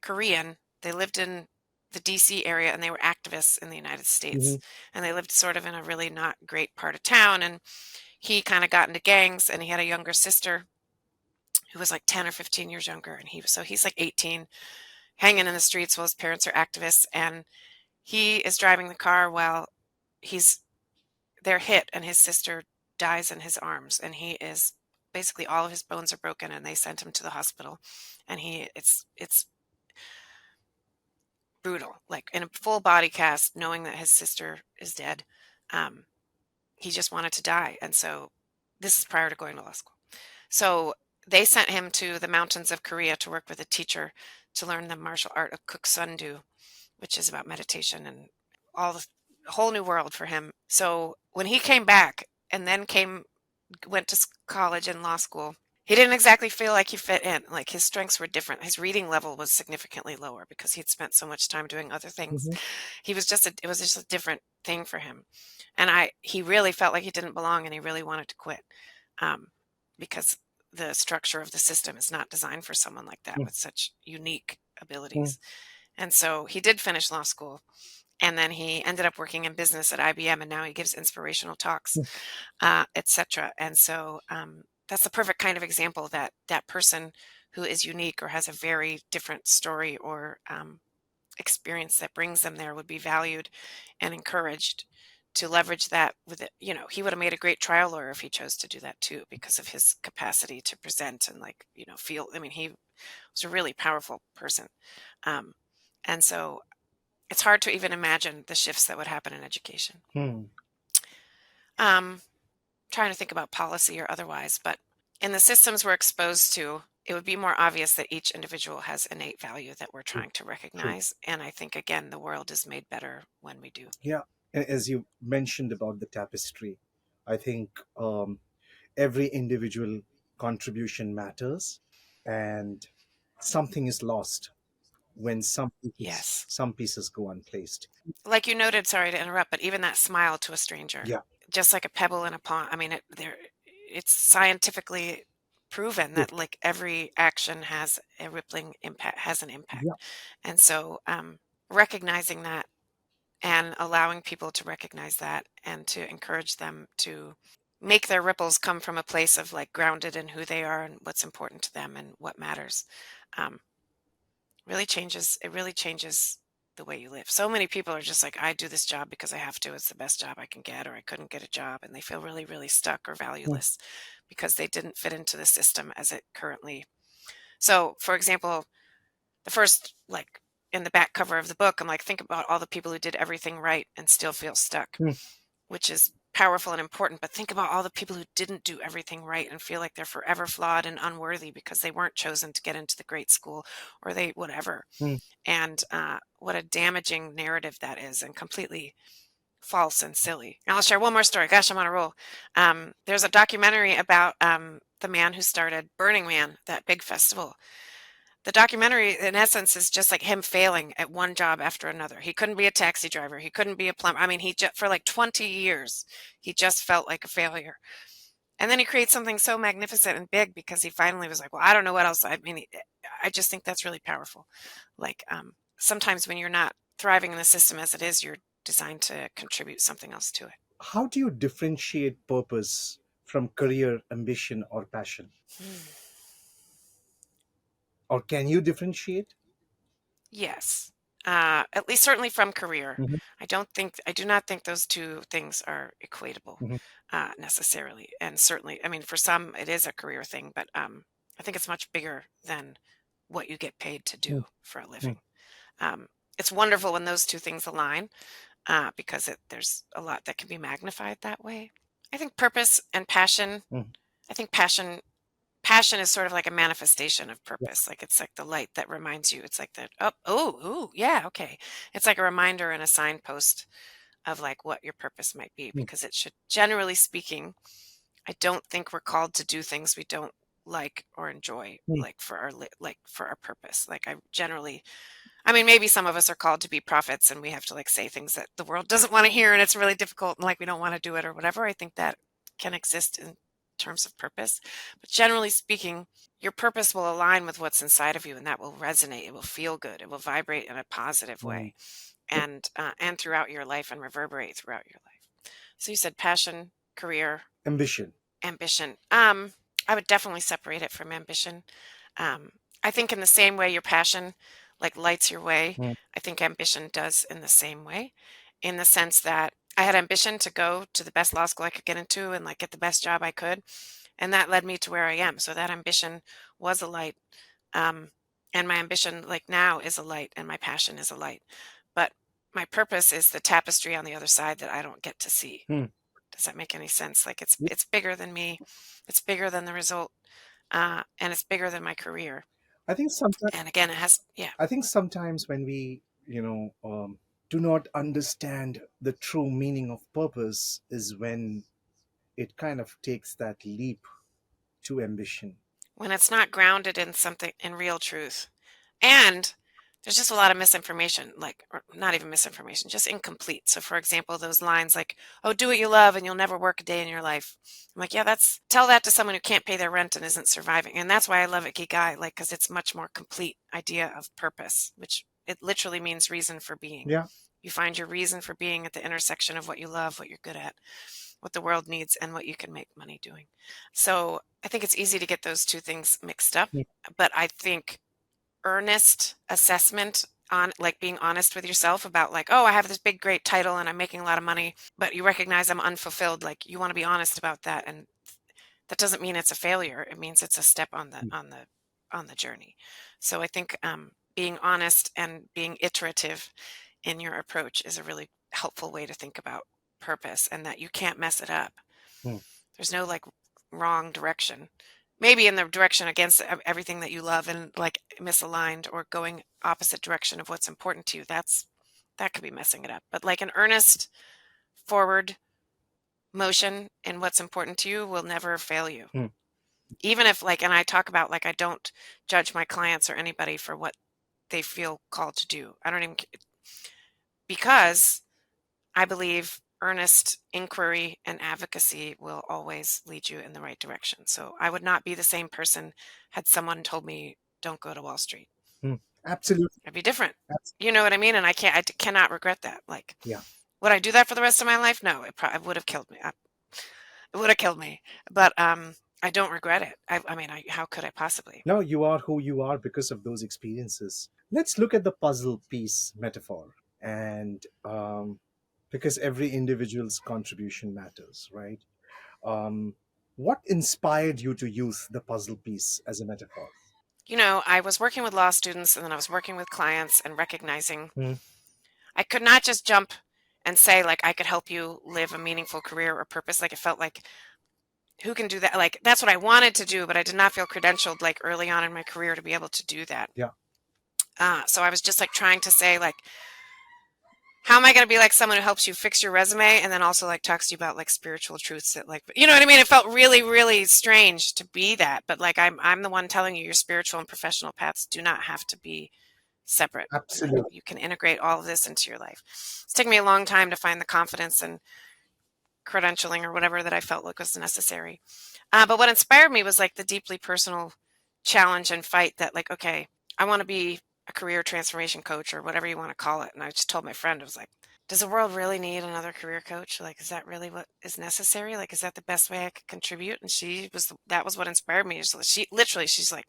Korean. They lived in the DC area and they were activists in the United States. mhm, And they lived sort of in a really not great part of town. And he kind of got into gangs, and he had a younger sister who was like 10 or 15 years younger. And he's like 18, hanging in the streets while his parents are activists. And he is driving the car while they're hit, and his sister dies in his arms. And he is basically, all of his bones are broken, and they sent him to the hospital. And it's brutal, like in a full body cast, knowing that his sister is dead. Um, he just wanted to die. And so this is prior to going to law school. So they sent him to the mountains of Korea to work with a teacher to learn the martial art of Kuksundu, which is about meditation and all the whole new world for him. So when he came back and then went to college and law school, he didn't exactly feel like he fit in. Like his strengths were different. His reading level was significantly lower because he'd spent so much time doing other things. mhm, It was just a different thing for him. And he really felt like he didn't belong, and he really wanted to quit. Because the structure of the system is not designed for someone like that mm, with such unique mm, abilities. And so he did finish law school, and then he ended up working in business at IBM, and now he gives inspirational talks, mm, etc. And so that's the perfect kind of example that that person who is unique or has a very different story or experience that brings them there would be valued and encouraged to leverage that with it. He would have made a great trial lawyer if he chose to do that too, because of his capacity to present and like, feel, I mean, he was a really powerful person. Um, and so it's hard to even imagine the shifts that would happen in education. mm. Um, Trying to think about policy or otherwise, but in the systems we're exposed to, it would be more obvious that each individual has innate value that we're True, trying to true. recognize. And I think, again, the world is made better when we do. Yeah. As you mentioned about the tapestry, I think every individual contribution matters, and something is lost when Yes. some pieces go unplaced. Like you noted, sorry to interrupt, but even that smile to a stranger, Yeah. just like a pebble in a pond. I mean, it's scientifically proven True. that like every action has a rippling impact, has an Yeah. impact. And so recognizing that and allowing people to recognize that and to encourage them to make their ripples come from a place of like grounded in who they are and what's important to them and what matters. Um, really changes the way you live. So many people are just like, I do this job because I have to. It's the best job I can get, or I couldn't get a job. And they feel really, really stuck or Mm, valueless because they didn't fit into the system as it currently. So, for example, the first, like in the back cover of the book, I'm like, think about all the people who did everything right and still feel stuck, mm, which is powerful and important. But think about all the people who didn't do everything right and feel like they're forever flawed and unworthy because they weren't chosen to get into the great school or they, whatever. mm, And what a damaging narrative that is, and completely false and silly. Now I'll share one more story. Gosh, I'm on a roll. There's a documentary about the man who started Burning Man, that big festival. The documentary, in essence, is just like him failing at one job after another. He couldn't be a taxi driver. He couldn't be a plumber. I mean, for like 20 years, he just felt like a failure. And then he creates something so magnificent and big because he finally was like, well, I don't know what else. I mean, I just think that's really powerful. Like sometimes when you're not thriving in the system as it is, you're designed to contribute something else to it. How do you differentiate purpose from career, ambition, or passion? Or can you differentiate? Yes. At least certainly from career. Mhm, I do not think those two things are equatable mhm, necessarily. And certainly, I mean, for some it is a career thing, but I think it's much bigger than what you get paid to mm, do for a mm, living. Um, it's wonderful when those two things align because there's a lot that can be magnified that way. I think purpose and passion. mm. I think passion is sort of like a manifestation of Yeah. purpose. Like it's like the light that reminds you. It's like that. Oh, yeah, okay. It's like a reminder and a signpost of like what your purpose might be, Mm, because it should, generally speaking, I don't think we're called to do things we don't like or enjoy, mm. like like for our purpose. Like I mean, maybe some of us are called to be prophets and we have to like say things that the world doesn't want to hear and it's really difficult and like we don't want to do it or whatever. I think that can exist in terms of purpose. But generally speaking, your purpose will align with what's inside of you and that will resonate. It will feel good. It will vibrate in a positive Mm. way and throughout your life and reverberate throughout your life. So you said passion, career, Ambition. ambition. I would definitely separate it from ambition. Um, I think in the same way your passion like lights your way, Mm, I think ambition does in the same way, in the sense that I had ambition to go to the best law school I could get into and like get the best job I could, and that led me to where I am. So that ambition was a light, um, and my ambition like now is a light, and my passion is a light. But my purpose is the tapestry on the other side that I don't get to see. mm. Does that make any sense? Like Yeah. it's bigger than me, it's bigger than the result, and it's bigger than my career. I think sometimes And again, it has, yeah. I think sometimes when we, do not understand the true meaning of purpose is when it kind of takes that leap to ambition. When it's not grounded in something, in real truth. And there's just a lot of misinformation, like, or not even misinformation, just incomplete. So, for example, those lines like, oh, do what you love and you'll never work a day in your life. I'm like, yeah, tell that to someone who can't pay their rent and isn't surviving. And that's why I love Ikigai, like, because it's much more complete idea of purpose, which it literally means reason for being. Yeah. You find your reason for being at the intersection of what you love, what you're good at, what the world needs, and what you can make money doing. So I think it's easy to get those two things mixed up. Mm, But I think earnest assessment on like being honest with yourself about like, oh, I have this big great title and I'm making a lot of money, but you recognize I'm unfulfilled. Like you want to be honest about that. And that doesn't mean it's a failure. It means it's a step on the mm, journey. So I think being honest and being iterative in your approach is a really helpful way to think about purpose, and that you can't mess it up. mm. There's no like wrong direction. Maybe in the direction against everything that you love and like misaligned or going opposite direction of what's important to you. That could be messing it up. But like an earnest forward motion in what's important to you will never fail you. Mm. Even if like, and I talk about like, I don't judge my clients or anybody for what they feel called to do. I don't even, because I believe earnest inquiry and advocacy will always lead you in the right direction. So I would not be the same person had someone told me, don't go to Wall Street. Mm. Absolutely. I'd be different. Abs- You know what I mean? And I cannot regret that. Like, Yeah. would I do that for the rest of my life? No, it probably would have killed me. It would have killed me. But I don't regret it. I mean, how could I possibly? No, you are who you are because of those experiences. Let's look at the puzzle piece metaphor. And because every individual's contribution matters, right? Um, what inspired you to use the puzzle piece as a metaphor? You know, I was working with law students and then I was working with clients and recognizing Mm, I could not just jump and say like I could help you live a meaningful career or purpose. Like it felt like who can do that? Like that's what I wanted to do, but I did not feel credentialed like early on in my career to be able to do that. yeah. So I was just like trying to say like, how am I going to be like someone who helps you fix your resume and then also like talks to you about like spiritual truths that like, you know what I mean? It felt really, really strange to be that, but like I'm the one telling you your spiritual and professional paths do not have to be separate. Like Absolutely. you can integrate all of this into your life. It's taken me a long time to find the confidence and credentialing or whatever that I felt like was necessary. But what inspired me was like the deeply personal challenge and fight that like, okay, I want to be a career transformation coach or whatever you want to call it. And I just told my friend, I was like, does the world really need another career coach? Like, is that really what is necessary? Like, is that the best way I could contribute? And that was what inspired me. So she literally, she's like,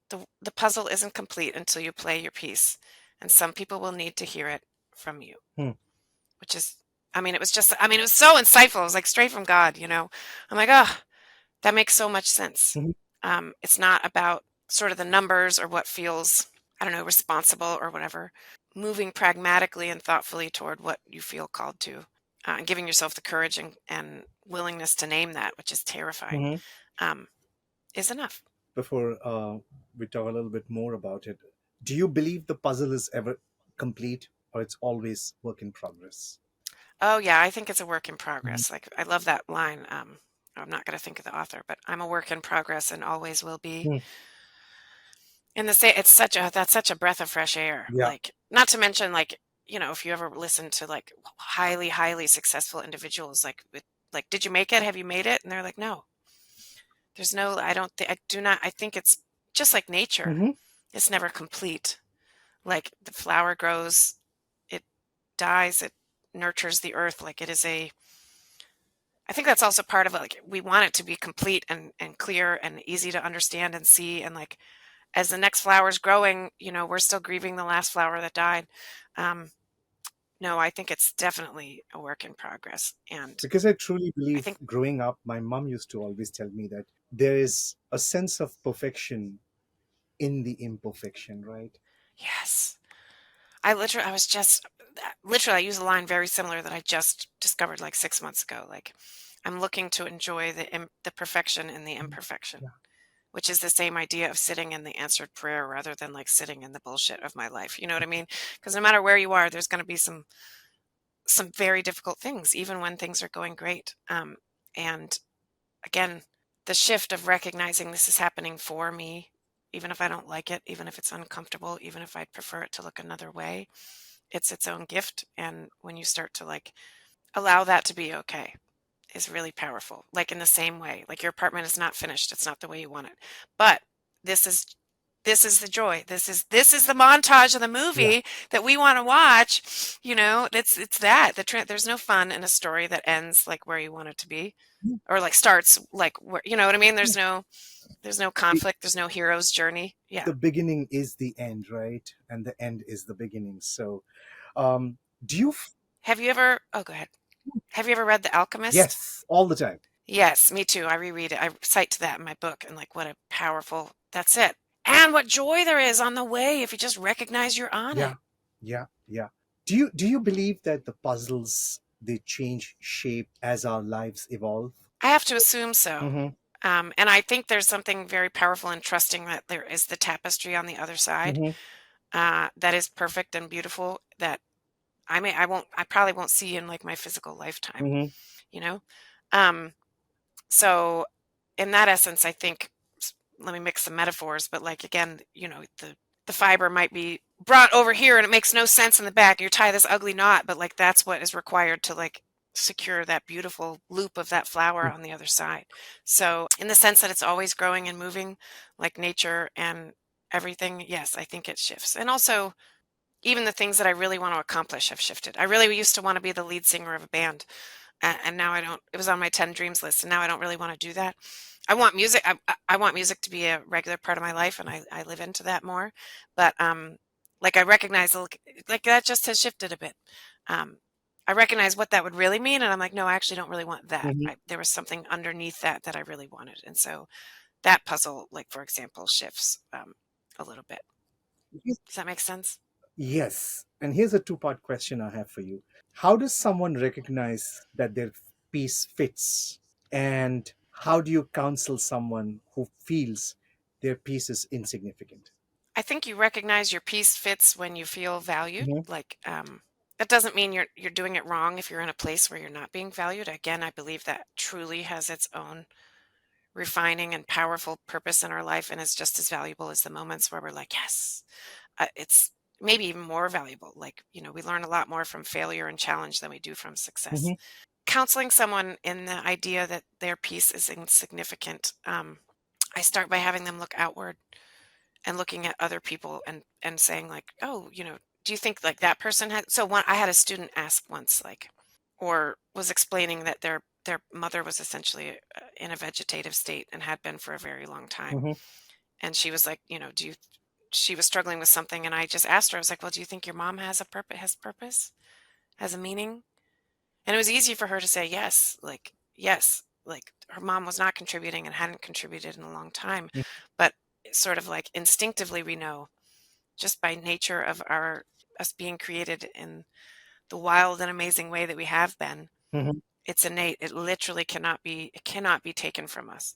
the puzzle isn't complete until you play your piece. And some people will need to hear it from you, Hmm. which is, I mean, it was just, I mean, it was so insightful. It was like straight from God, you know? I'm like, oh, that makes so much sense. Mhm. It's not about sort of the numbers or what feels, I don't know, responsible or whatever. Moving pragmatically and thoughtfully toward what you feel called to, and giving yourself the courage and willingness to name that, which is terrifying, Mhm. um, is enough. Before we talk a little bit more about it, do you believe the puzzle is ever complete, or it's always work in progress? Oh yeah, I think it's a work in Mhm. progress. Like I love that line. I'm not going to think of the author, but I'm a work in progress and always will be. Hmm. And the say it's such a that's such a breath of fresh air. Yeah. Like not to mention like, you know, if you ever listen to like highly, highly successful individuals, like with like, did you make it? Have you made it? And they're like, no, there's no, I don't think, I do not, I think it's just like nature. Hmm. It's never complete. Like the flower grows, it dies, it nurtures the earth. Like it is a, I think that's also part of it. Like we want it to be complete and clear and easy to understand and see. And like as the next flower's growing, you know, we're still grieving the last flower that died. Um, no, I think it's definitely a work in progress. And Because I truly I believe, think, growing up, my mom used to always tell me that there is a sense of perfection in the imperfection, right? yes, I was just, literally, I use a line very similar that I just discovered like 6 months ago. Like, I'm looking to enjoy the perfection in the Mhm. imperfection, Yeah. which is the same idea of sitting in the answered prayer rather than like sitting in the bullshit of my life. You know what I mean? Because no matter where you are, there's going to be some very difficult things, even when things are going great. And again, the shift of recognizing this is happening for me, even if I don't like it, even if it's uncomfortable, even if I'd prefer it to look another way, it's its own gift. And when you start to like allow that to be okay, is really powerful. Like in the same way, like your apartment is not finished, it's not the way you want it, but this is this is the joy. This is the montage of the Yeah. movie that we want to watch. You know, it's that there's no fun in a story that ends like where you want it to be, or like starts like where, you know what I mean. There's no The, conflict. There's no hero's journey. Yeah. the beginning is the end, right? And the end is the beginning. So, um, do you? Have you ever? Oh, go ahead. Have you ever read The Alchemist? Yes, all the time. Yes, me too. I reread it. I cite to that in my book, and like what a powerful. That's it. And what joy there is on the way if you just recognize you're on Yeah, it. yeah, yeah. Do you believe that the puzzles, they change shape as our lives evolve? I have to assume so. Mm-hmm. And I think there's something very powerful in trusting that there is the tapestry on the other side, Mm-hmm. that is perfect and beautiful that I probably won't see in like my physical lifetime, Mm-hmm. you know? Um, so in that essence, I think, let me mix some metaphors, but like, again, you know, the fiber might be brought over here and it makes no sense in the back. You tie this ugly knot, but like, that's what is required to like secure that beautiful loop of that flower on the other side. So in the sense that it's always growing and moving like nature and everything, yes, I think it shifts. And also, even the things that I really want to accomplish have shifted. I really used to want to be the lead singer of a band, and now I don't. It was on my 10 dreams list, and now I don't really want to do that. I want music. I want music to be a regular part of my life, and I live into that more. But like I recognize like that just has shifted a bit. Um, I recognize what that would really mean, and I'm like, no, I actually don't really want that. Mm-hmm. There was something underneath that I really wanted, and so that puzzle, like for example, shifts a little bit. Does that make sense? Yes. And here's a two-part question I have for you. How does someone recognize that their piece fits? And how do you counsel someone who feels their piece is insignificant? I think you recognize your piece fits when you feel valued. Mm-hmm. Like, that doesn't mean you're doing it wrong if you're in a place where you're not being valued. Again, I believe that truly has its own refining and powerful purpose in our life, and is just as valuable as the moments where we're like, yes, it's maybe even more valuable. Like, you know, we learn a lot more from failure and challenge than we do from success. Mm-hmm. Counseling someone in the idea that their piece is insignificant, I start by having them look outward and looking at other people and saying like, oh, do you think like that person had, so I had a student ask once, like, or was explaining that their mother was essentially in a vegetative state and had been for a very long time. Hmm. And she was like, she was struggling with something, and I just asked her, I was like, well, do you think your mom has purpose, has a meaning? And it was easy for her to say yes, like her mom was not contributing and hadn't contributed in a long time. But sort of like instinctively, we know just by nature of us being created in the wild and amazing way that we have been, Hmm. it's innate. It cannot be taken from us.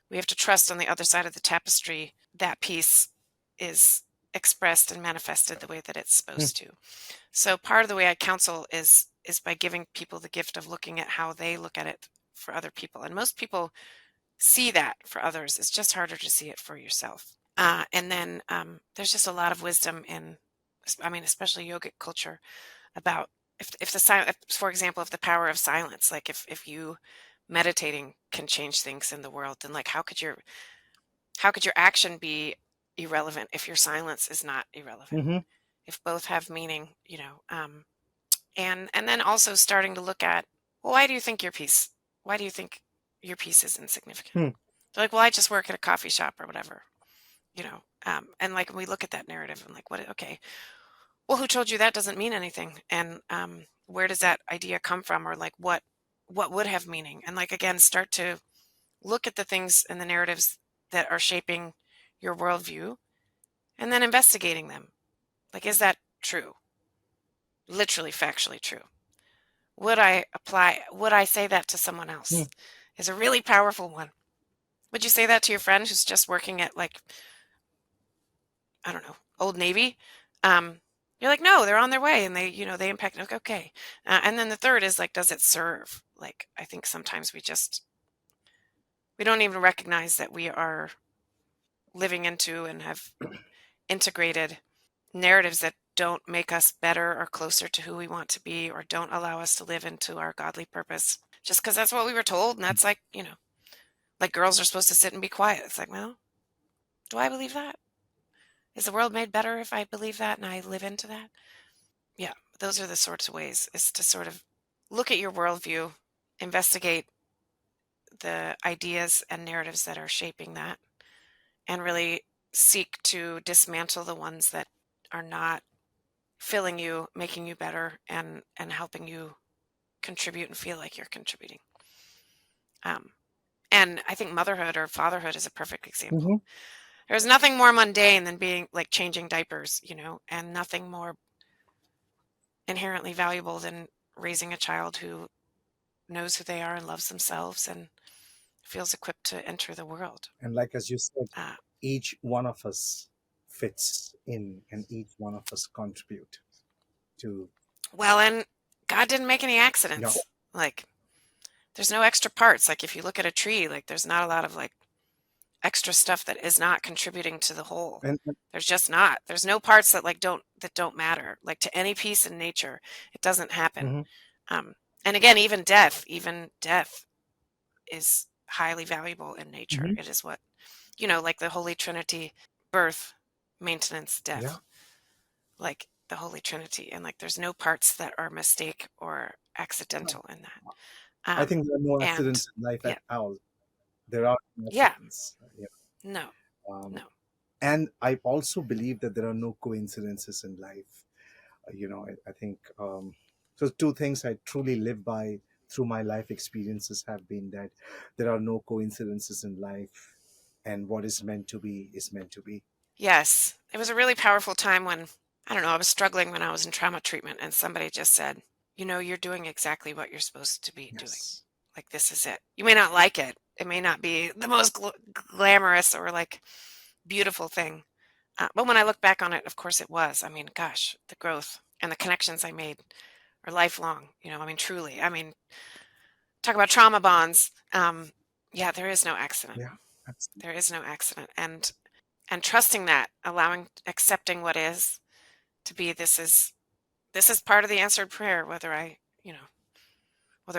We have to trust on the other side of the tapestry that piece is expressed and manifested the way that it's supposed to. So part of the way I counsel is by giving people the gift of looking at how they look at it for other people. And most people see that for others. It's just harder to see it for yourself. And then there's just a lot of wisdom in, I mean, especially yogic culture, about for example, if the power of silence, like if you meditating can change things in the world, then like how could your action be irrelevant if your silence is not irrelevant? Hmm. If both have meaning, and then also starting to look at, well, why do you think your piece is insignificant? Hmm. They're like, well, I just work at a coffee shop or whatever, and like we look at that narrative and like, okay, well, who told you that doesn't mean anything? And where does that idea come from? Or like what would have meaning? And like, again, start to look at the things and the narratives that are shaping your worldview, and then investigating them. Like, is that true? Literally, factually true. Would I say that to someone Hmm. else? Is a really powerful one. Would you say that to your friend who's just working at, like, I don't know, Old Navy? You're like, no, they're on their way and they impact. Okay. And then the third is like, does it serve? Like, I think sometimes we don't even recognize that we are living into and have integrated narratives that don't make us better or closer to who we want to be, or don't allow us to live into our godly purpose just because that's what we were told. And that's like, like girls are supposed to sit and be quiet. It's like, well, do I believe that? Is the world made better if I believe that and I live into that? Yeah, those are the sorts of ways, is to sort of look at your worldview, investigate the ideas and narratives that are shaping that, and really seek to dismantle the ones that are not filling you, making you better, and helping you contribute and feel like you're contributing. Um, and I think motherhood or fatherhood is a perfect Hmm. example. There's nothing more mundane than being like changing diapers, and nothing more inherently valuable than raising a child who knows who they are and loves themselves and feels equipped to enter the world. And like as you said, Uh, each one of us fits in, and each one of us contribute to. well, and God didn't make any No. accidents. Like, there's no extra parts. Like, if you look at a tree, like, there's not a lot of like extra stuff that is not contributing to the whole. And There's just not. There's no parts that don't matter. Like, to any piece in nature, it doesn't happen. hmm. Um, and again, even death is highly valuable in nature. Hmm. It is what, like the Holy Trinity: birth, maintenance, Yeah. death, like the Holy Trinity. And like, there's no parts that are mistake or accidental in that. I think there are no And accidents in life at yeah, all. There are no yeah, accidents. Yeah. no, Um, no. and I also believe that there are no coincidences in life. I think so. Two things I truly live by through my life experiences have been that there are no coincidences in life, and what is meant to be is meant to be. Yes, it was a really powerful time when, I don't know, I was struggling when I was in trauma treatment, and somebody just said, you're doing exactly what you're supposed to be doing. Yes. Like, this is it. You may not like it. It may not be the most glamorous or like beautiful thing. But when I look back on it, of course it was. I mean, gosh, the growth and the connections I made are lifelong. I mean, truly. I mean, talk about trauma bonds. Yeah, there is no accident. Yeah. Absolutely. There is no accident. And trusting that, accepting what is to be, this is part of the answered prayer, whether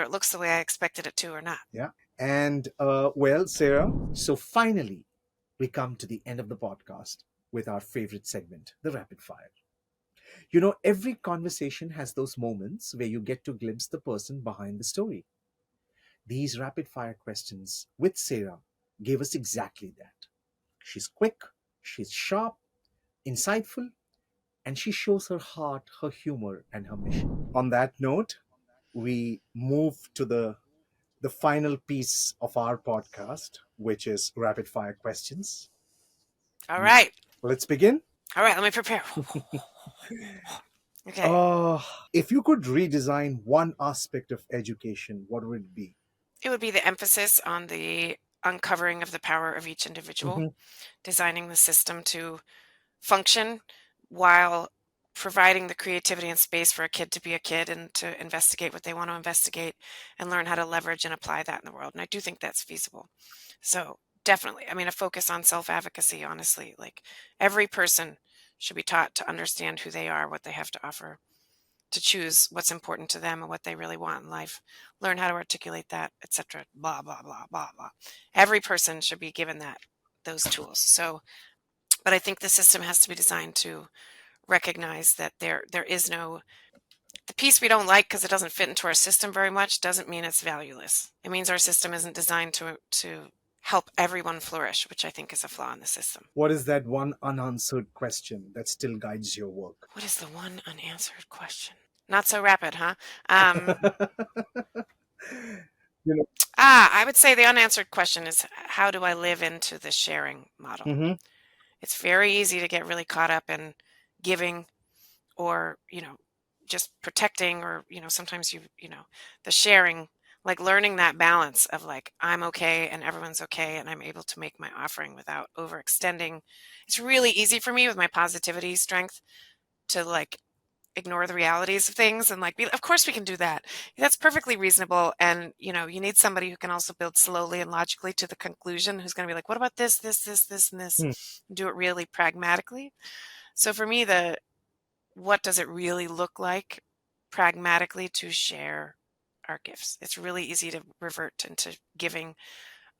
it looks the way I expected it to or not. Yeah. And well, Sarah, so finally we come to the end of the podcast. with our favorite segment, the rapid fire. You know, every conversation has those moments where you get to glimpse the person behind the story. These rapid fire questions with Sarah gave us exactly that. She's quick, she's sharp, insightful, and she shows her heart, her humor, and her mission. On that note, we move to the final piece of our podcast, which is rapid fire questions. All right. Let's begin. All right. Let me prepare. Okay. Uh, if you could redesign one aspect of education, what would it be? It would be the emphasis on the uncovering of the power of each individual, Hmm. designing the system to function while providing the creativity and space for a kid to be a kid and to investigate what they want to investigate and learn how to leverage and apply that in the world. And I do think that's feasible. So definitely, I mean, a focus on self-advocacy, honestly, like every person should be taught to understand who they are, what they have to offer, to choose what's important to them and what they really want in life, learn how to articulate that, etc. Blah, blah, blah, blah, blah. Every person should be given those tools. So, but I think the system has to be designed to recognize that there is no the piece we don't like because it doesn't fit into our system very much doesn't mean it's valueless. It means our system isn't designed to help everyone flourish, which I think is a flaw in the system. What is that one unanswered question that still guides your work? What is the one unanswered question? Not so rapid, huh? Um, You know. I would say the unanswered question is how do I live into the sharing model? Hmm. It's very easy to get really caught up in giving or, just protecting or, sometimes the sharing, like learning that balance of like, I'm okay and everyone's okay and I'm able to make my offering without overextending. It's really easy for me with my positivity strength to like ignore the realities of things and like be of course we can do that. That's perfectly reasonable. And you need somebody who can also build slowly and logically to the conclusion, who's going to be like, what about this and this, Hmm. and do it really pragmatically. So for me, the what does it really look like pragmatically to share our gifts? It's really easy to revert into giving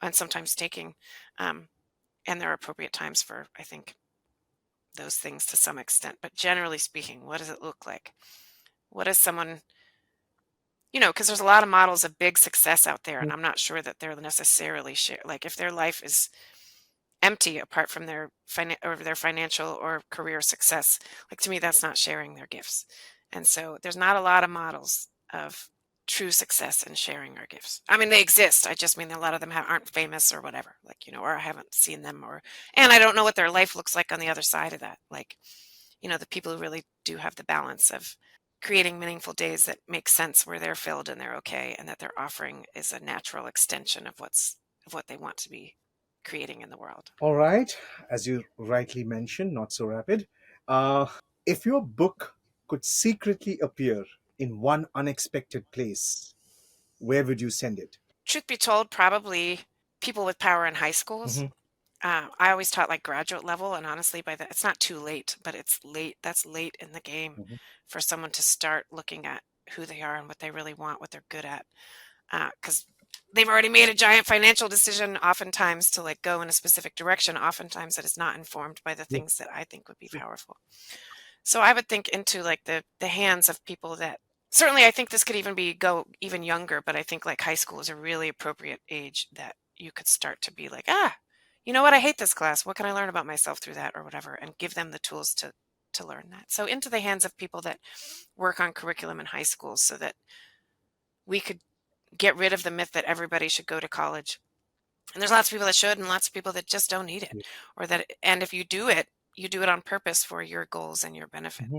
and sometimes taking. um, and there are appropriate times for, I think, those things to some extent, but generally speaking, what does it look like? What is someone, because there's a lot of models of big success out there, and I'm not sure that they're necessarily share. Like if their life is empty apart from their financial or career success, like to me, that's not sharing their gifts. And so there's not a lot of models of true success in sharing our gifts. I mean, they exist. I just mean a lot of them aren't famous or whatever, like, or I haven't seen them and I don't know what their life looks like on the other side of that. Like, the people who really do have the balance of creating meaningful days that make sense where they're filled and they're okay and that their offering is a natural extension of what they want to be creating in the world. All right. As you rightly mentioned, not so rapid. Uh, if your book could secretly appear in one unexpected place, where would you send it? Truth be told, probably people with power in high schools. Hmm. I always taught like graduate level, and honestly, by that, it's not too late, but it's late. That's late in the game Hmm. for someone to start looking at who they are and what they really want, what they're good at, because they've already made a giant financial decision, oftentimes to like go in a specific direction. Oftentimes, that is not informed by the Yeah. things that I think would be powerful. So I would think into like the hands of people that certainly I think this could even go even younger, but I think like high school is a really appropriate age that you could start to be like, you know what, I hate this class. What can I learn about myself through that or whatever, and give them the tools to learn that. So into the hands of people that work on curriculum in high schools so that we could get rid of the myth that everybody should go to college. And there's lots of people that should and lots of people that just don't need it, or that, and if you do it, you do it on purpose for your goals and your benefit, Hmm.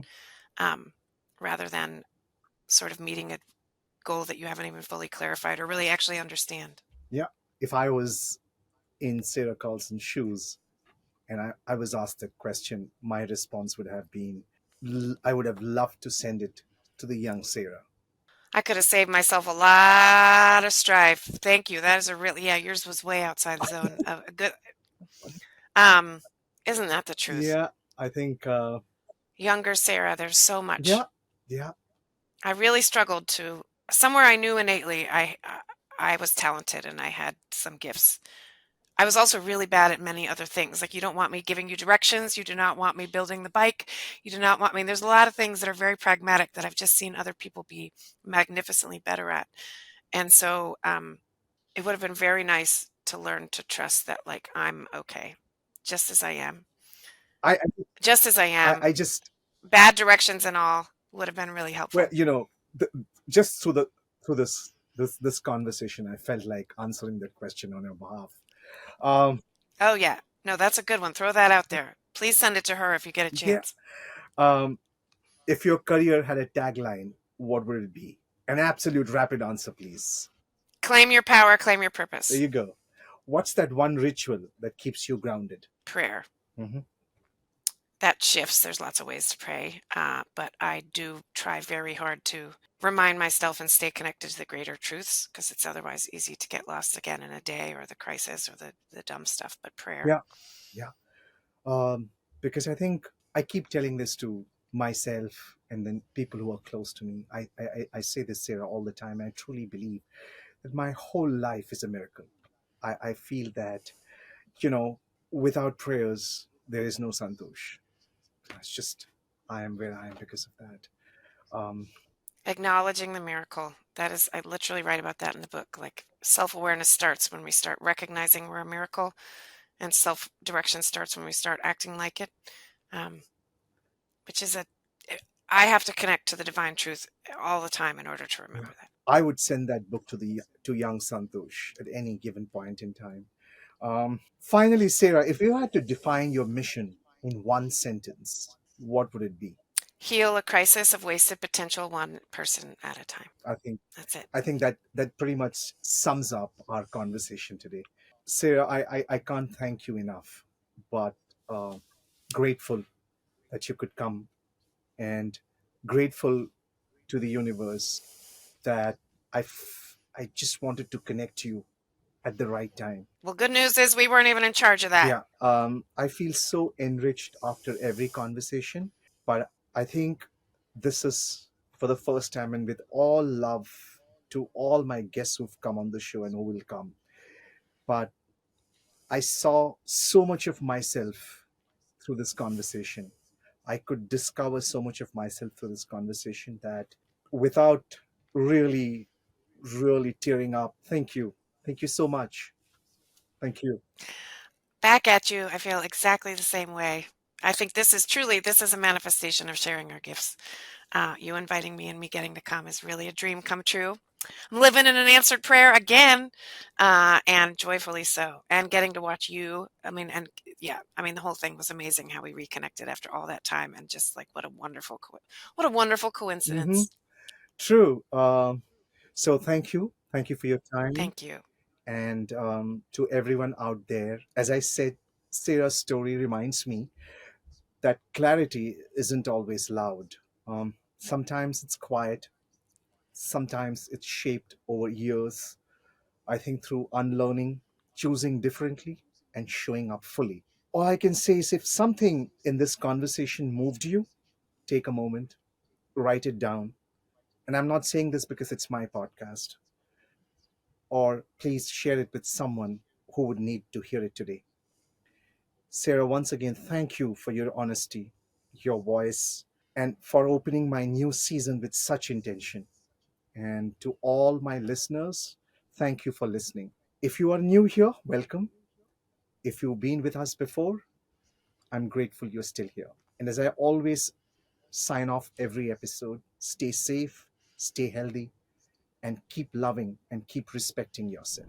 um, rather than sort of meeting a goal that you haven't even fully clarified or really actually understand. Yeah. If I was in Sarah Carlson's shoes and I was asked that question, my response would have been I would have loved to send it to the young Sarah. I could have saved myself a lot of strife. Thank you. That is a really, yeah, yours was way outside the zone. A good, um, isn't that the truth? Yeah, I think, Younger Sarah, there's so much. yeah, yeah. I really struggled somewhere I knew innately I was talented and I had some gifts. I was also really bad at many other things. Like, you don't want me giving you directions. You do not want me building the bike. You do not want me. There's a lot of things that are very pragmatic that I've just seen other people be magnificently better at. And so it would have been very nice to learn to trust that, like, I'm okay, just as I am, I just as I am. I just Bad directions and all would have been really well, helpful. just through this conversation, I felt like answering that question on your behalf. Um, Oh, yeah. No, that's a good one. Throw that out there. Please send it to her if you get a yeah. chance. If your career had a tagline, what would it be? An absolute rapid answer, please. Claim your power, claim your There purpose. you go. What's that one ritual that keeps you grounded? Prayer. Hmm. That shifts. There's lots of ways to pray, but I do try very hard to remind myself and stay connected to the greater truths, because it's otherwise easy to get lost again in a day or the crisis or the dumb stuff. But prayer. Yeah, yeah. Because I think I keep telling this to myself and then people who are close to me. I say this, Sarah, all the time. I truly believe that my whole life is a miracle. I feel that, you know, without prayers, there is no Santosh. It's just, I am where I am because of that. Um, Acknowledging the miracle. That is, I literally write about that in the book. Like, self-awareness starts when we start recognizing we're a miracle, and self-direction starts when we start acting like it. Um, which is I have to connect to the divine truth all the time in order to yeah. remember that. I would send that book to young Santosh at any given point in time. Finally, Sarah, if you had to define your mission in one sentence, what would it be? Heal a crisis of wasted potential one person at a time. I think That's it. I think that pretty much sums up our conversation today. Sarah, I can't thank you enough, but uh, grateful that you could come, and grateful to the universe that I just wanted to connect you at the right time. Well, good news is we weren't even in charge of that. Yeah, I feel so enriched after every conversation, but I think this is for the first time, and with all love to all my guests who've come on the show and who will come. But I saw so much of myself through this conversation. I could discover so much of myself through this conversation that without really, really tearing up, thank you. Thank you so much. Thank you. Back at you. I feel exactly the same way. I think this is a manifestation of sharing our gifts. You inviting me and me getting to come is really a dream come true. I'm living in an answered prayer again, and joyfully so. And getting to watch you. I mean, and yeah, I mean, the whole thing was amazing how we reconnected after all that time, and just like what a wonderful Hmm. coincidence. True. So thank you. Thank you for your time. Thank you. And to everyone out there, as I said, Sarah's story reminds me that clarity isn't always loud. Sometimes it's quiet, sometimes it's shaped over years. I think through unlearning, choosing differently, and showing up fully. All I can say is if something in this conversation moved you, take a moment, write it down. And I'm not saying this because it's my podcast, or please share it with someone who would need to hear it today. Sarah, once again, thank you for your honesty, your voice, and for opening my new season with such intention. And to all my listeners, thank you for listening. If you are new here, welcome. If you've been with us before, I'm grateful you're still here. And as I always sign off every episode, stay safe, stay healthy, and keep loving and keep respecting yourself.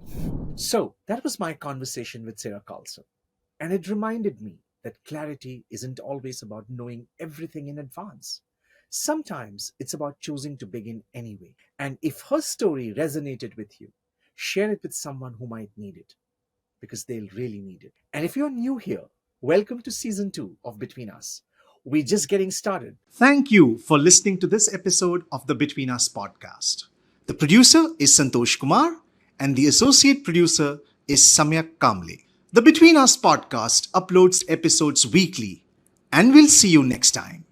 So, that was my conversation with Sarah Carlson. And it reminded me that clarity isn't always about knowing everything in advance. Sometimes it's about choosing to begin anyway. And if her story resonated with you, share it with someone who might need it, because they'll really need it. And if you're new here, welcome to season 2 of Between Us. We're just getting started. Thank you for listening to this episode of the Between Us podcast. The producer is Santosh Kumar, and the associate producer is Samyak Kamble. The Between Us podcast uploads episodes weekly, and we'll see you next time.